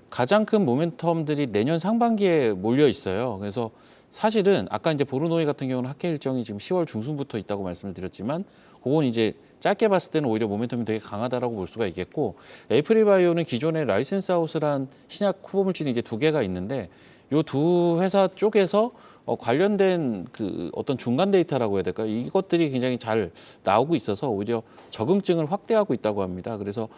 Speaker 2: 가장 큰 모멘텀들이 내년 상반기에 몰려 있어요. 그래서 사실은 아까 이제 보르노이 같은 경우는 학회 일정이 지금 10월 중순부터 있다고 말씀을 드렸지만 그건 이제 짧게 봤을 때는 오히려 모멘텀이 되게 강하다라고 볼 수가 있겠고 에이프릴 바이오는 기존에 라이센스 아웃을 신약 후보 물질이 이제 2개가 있는데 요 두 회사 쪽에서 관련된 그 어떤 중간 데이터라고 해야 될까요? 이것들이 굉장히 잘 나오고 있어서 오히려 적응증을 확대하고 있다고 합니다. 그래서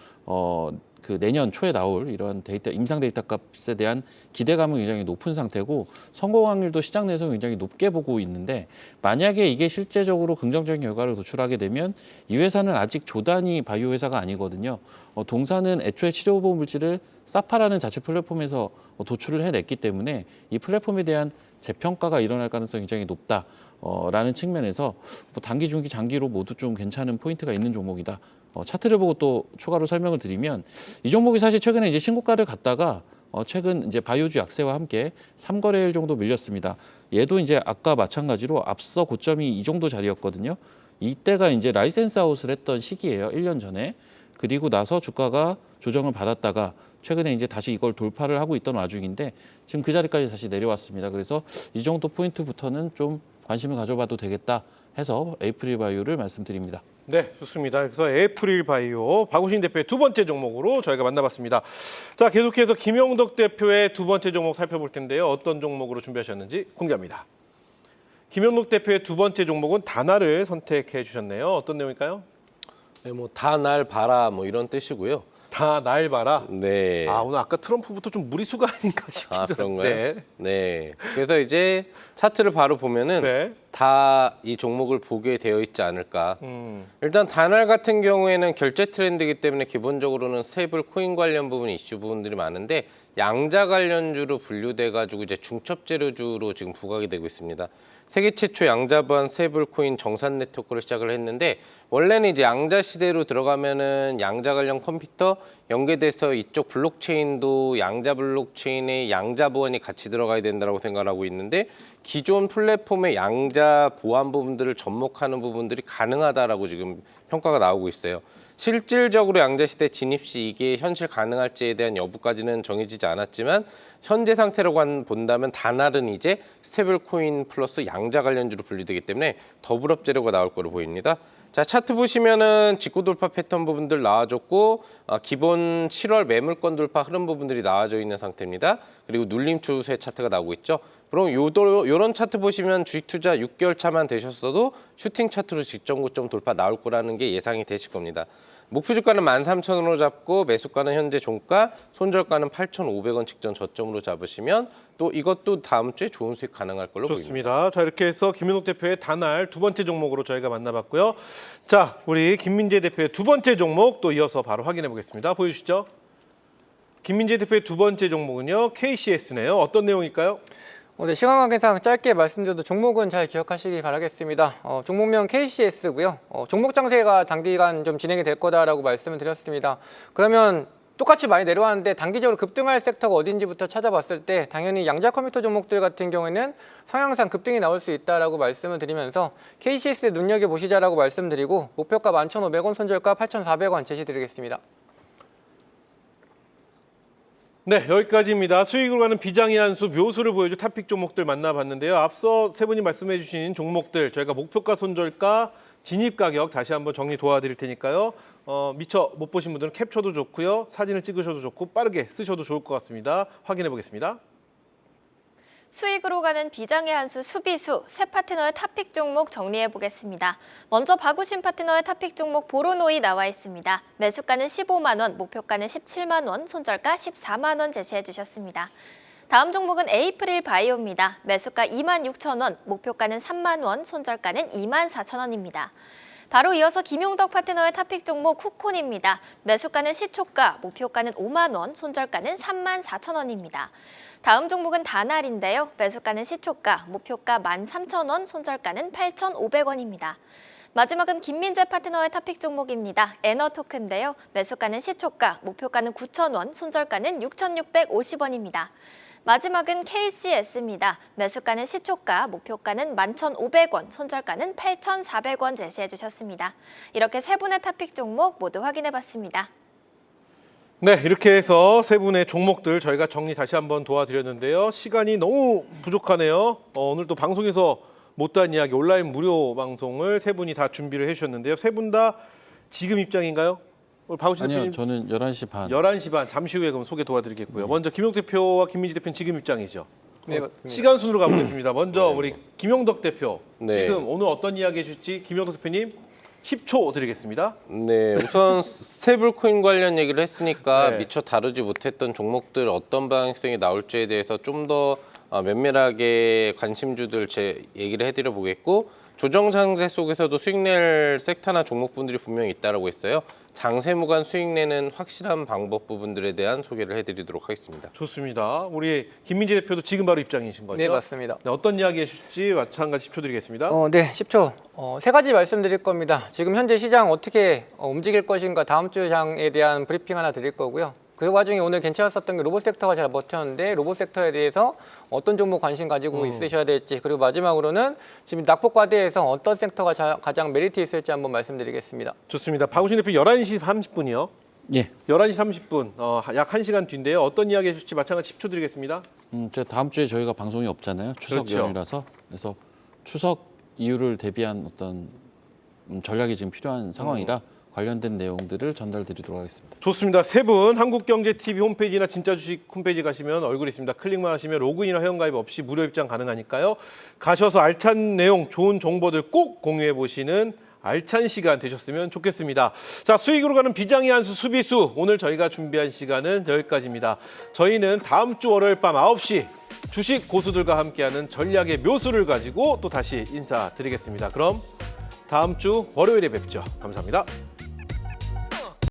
Speaker 2: 그 내년 초에 나올 이런 데이터 임상 데이터 값에 대한 기대감은 굉장히 높은 상태고 성공 확률도 시장 내에서 굉장히 높게 보고 있는데 만약에 이게 실제적으로 긍정적인 결과를 도출하게 되면 이 회사는 아직 조단위 바이오 회사가 아니거든요. 동사는 애초에 치료 후보 물질을 사파라는 자체 플랫폼에서 도출을 해냈기 때문에 이 플랫폼에 대한 재평가가 일어날 가능성이 굉장히 높다라는 측면에서 단기, 중기, 장기로 모두 좀 괜찮은 포인트가 있는 종목이다. 차트를 보고 또 추가로 설명을 드리면 이 종목이 사실 최근에 이제 신고가를 갔다가 최근 이제 바이오주 약세와 함께 3거래일 정도 밀렸습니다. 얘도 이제 아까 마찬가지로 앞서 고점이 이 정도 자리였거든요. 이때가 이제 라이센스 아웃을 했던 시기예요. 1년 전에. 그리고 나서 주가가 조정을 받았다가 최근에 이제 다시 이걸 돌파를 하고 있던 와중인데 지금 그 자리까지 다시 내려왔습니다. 그래서 이 정도 포인트부터는 좀 관심을 가져봐도 되겠다 해서 에이프릴 바이오를 말씀드립니다.
Speaker 1: 네, 좋습니다. 그래서 에이프릴 바이오 박우신 대표의 두 번째 종목으로 저희가 만나봤습니다. 자, 계속해서 김용덕 대표의 두 번째 종목 살펴볼 텐데요. 어떤 종목으로 준비하셨는지 공개합니다. 김용덕 대표의 두 번째 종목은 다나를 선택해 주셨네요. 어떤 내용일까요?
Speaker 3: 네, 뭐 다 날 봐라 뭐 이런 뜻이고요.
Speaker 1: 다 날 봐라.
Speaker 3: 네.
Speaker 1: 아, 오늘 아까 트럼프부터 좀 무리수가 아닌가 싶기도
Speaker 3: 아, 그런가요?
Speaker 1: 네.
Speaker 3: 네. 그래서 이제 차트를 바로 보면은
Speaker 1: 네.
Speaker 3: 다 이 종목을 보게 되어 있지 않을까. 일단 다날 같은 경우에는 결제 트렌드이기 때문에 기본적으로는 스테이블 코인 관련 부분 이슈 부분들이 많은데 양자 관련주로 분류돼 가지고 이제 중첩 재료주로 지금 부각이 되고 있습니다. 세계 최초 양자부한 스테이블 코인 정산 네트워크를 시작을 했는데 원래는 이제 양자 시대로 들어가면은 양자 관련 컴퓨터 연계돼서 이쪽 블록체인도 양자 블록체인에 양자 보안이 같이 들어가야 된다고 생각하고 있는데 기존 플랫폼의 양자 보안 부분들을 접목하는 부분들이 가능하다라고 지금 평가가 나오고 있어요. 실질적으로 양자 시대 진입 시 이게 현실 가능할지에 대한 여부까지는 정해지지 않았지만 현재 상태로 본다면 다날은 이제 스테이블 코인 플러스 양자 관련주로 분류되기 때문에 더블업 재료가 나올 거로 보입니다. 자, 차트 보시면은 직구 돌파 패턴 부분들 나와줬고 기본 7월 매물권 돌파 흐름 부분들이 나와져 있는 상태입니다. 그리고 눌림 추세 차트가 나오고 있죠. 그럼 요런 차트 보시면 주식 투자 6개월 차만 되셨어도 슈팅 차트로 직전 고점 돌파 나올 거라는 게 예상이 되실 겁니다. 목표 주가는 13,000원으로 잡고 매수가는 현재 종가, 손절가는 8,500원 직전 저점으로 잡으시면 또 이것도 다음 주에 좋은 수익 가능할 걸로 보입니다.
Speaker 1: 좋습니다. 자, 이렇게 해서 김용덕 대표의 다날 두 번째 종목으로 저희가 만나봤고요. 자, 우리 김민재 대표의 두 번째 종목 또 이어서 바로 확인해 보겠습니다. 보여주시죠. 김민재 대표의 두 번째 종목은요, KCS네요. 어떤 내용일까요?
Speaker 4: 네, 시간 관계상 짧게 말씀드려도 종목은 잘 기억하시기 바라겠습니다. 종목명 KCS고요. 종목 장세가 단기간 좀 진행이 될 거다라고 말씀을 드렸습니다. 그러면 똑같이 많이 내려왔는데 단기적으로 급등할 섹터가 어딘지부터 찾아봤을 때 당연히 양자 컴퓨터 종목들 같은 경우에는 성향상 급등이 나올 수 있다라고 말씀을 드리면서 KCS 눈여겨보시자라고 말씀드리고 목표가 11,500원, 손절가 8,400원 제시드리겠습니다.
Speaker 1: 네, 여기까지입니다. 수익으로 가는 비장의 한수 묘수를 보여줄 탑픽 종목들 만나봤는데요. 앞서 세 분이 말씀해 주신 종목들 저희가 목표가, 손절가, 진입 가격 다시 한번 정리 도와드릴 테니까요. 미처 못 보신 분들은 캡처도 좋고요. 사진을 찍으셔도 좋고 빠르게 쓰셔도 좋을 것 같습니다. 확인해 보겠습니다.
Speaker 6: 수익으로 가는 비장의 한수 수비수, 새 파트너의 탑픽 종목 정리해 보겠습니다. 먼저 박우신 파트너의 탑픽 종목 보로노이 나와 있습니다. 매수가는 15만 원, 목표가는 17만 원, 손절가 14만 원 제시해 주셨습니다. 다음 종목은 에이프릴 바이오입니다. 매수가 26,000원, 목표가는 3만 원, 손절가는 24,000원입니다. 바로 이어서 김용덕 파트너의 탑픽 종목 쿠콘입니다. 매수가는 시초가, 목표가는 5만 원, 손절가는 34,000원입니다. 다음 종목은 다날인데요. 매수가는 시초가, 목표가 13,000원, 손절가는 8,500원입니다. 마지막은 김민재 파트너의 탑픽 종목입니다. 에너토크인데요. 매수가는 시초가, 목표가는 9,000원, 손절가는 6,650원입니다. 마지막은 KCS입니다. 매수가는 시초가, 목표가는 11,500원, 손절가는 8,400원 제시해 주셨습니다. 이렇게 세 분의 탑픽 종목 모두 확인해 봤습니다.
Speaker 1: 네, 이렇게 해서 세 분의 종목들 저희가 정리 다시 한번 도와드렸는데요. 시간이 너무 부족하네요. 오늘도 방송에서 못다한 이야기 온라인 무료 방송을 세 분이 다 준비를 해주셨는데요. 세 분 다 지금 입장인가요? 오늘 박우신
Speaker 2: 아니요,
Speaker 1: 대표님
Speaker 2: 저는 11시 반.
Speaker 1: 11시 반 잠시 후에 그럼 소개 도와드리겠고요. 먼저 김용 대표와 김민지 대표는 지금 입장이죠.
Speaker 4: 네, 맞습니다.
Speaker 1: 시간 순으로 가보겠습니다. 먼저 우리 김용덕 대표
Speaker 3: 네.
Speaker 1: 지금 오늘 어떤 이야기 해줄지 김용덕 대표님 10초 드리겠습니다.
Speaker 3: 네, 우선 스테이블 코인 관련 얘기를 했으니까
Speaker 1: 네.
Speaker 3: 미처 다루지 못했던 종목들 어떤 방향성이 나올지에 대해서 좀 더 면밀하게 관심주들 제 얘기를 해드려 보겠고 조정 장세 속에서도 수익 낼 섹터나 종목분들이 분명히 있다라고 했어요. 장세 무관 수익 내는 확실한 방법 부분들에 대한 소개를 해드리도록 하겠습니다.
Speaker 1: 좋습니다. 우리 김민지 대표도 지금 바로 입장이신 거죠?
Speaker 4: 네, 맞습니다.
Speaker 1: 네, 어떤 이야기 해줄지 마찬가지 10초 드리겠습니다.
Speaker 4: 네, 10초. 세 가지 말씀드릴 겁니다. 지금 현재 시장 어떻게 움직일 것인가 다음 주 장에 대한 브리핑 하나 드릴 거고요. 그 와중에 오늘 괜찮았었던 게 로봇 섹터가 잘 버텼는데 로봇 섹터에 대해서 어떤 종목 관심 가지고 있으셔야 될지 그리고 마지막으로는 지금 낙폭과대에서 어떤 섹터가 가장 메리트 있을지 한번 말씀드리겠습니다.
Speaker 1: 좋습니다. 박우신 대표 11시 30분이요.
Speaker 2: 예.
Speaker 1: 11시 30분, 약 1시간 뒤인데요. 어떤 이야기 해줄지 마찬가지 10초 드리겠습니다.
Speaker 2: 제가 다음 주에 저희가 방송이 없잖아요. 추석
Speaker 1: 그렇죠.
Speaker 2: 연휴라서. 그래서 추석 이후를 대비한 어떤 전략이 지금 필요한 상황이라 관련된 내용들을 전달드리도록 하겠습니다.
Speaker 1: 좋습니다. 세 분 한국경제TV 홈페이지나 진짜주식 홈페이지 가시면 얼굴 있습니다. 클릭만 하시면 로그인이나 회원가입 없이 무료 입장 가능하니까요. 가셔서 알찬 내용, 좋은 정보들 꼭 공유해 보시는 알찬 시간 되셨으면 좋겠습니다. 자, 수익으로 가는 비장의 한수 수비수. 오늘 저희가 준비한 시간은 여기까지입니다. 저희는 다음 주 월요일 밤 9시 주식 고수들과 함께하는 전략의 묘수를 가지고 또 다시 인사드리겠습니다. 그럼 다음 주 월요일에 뵙죠. 감사합니다.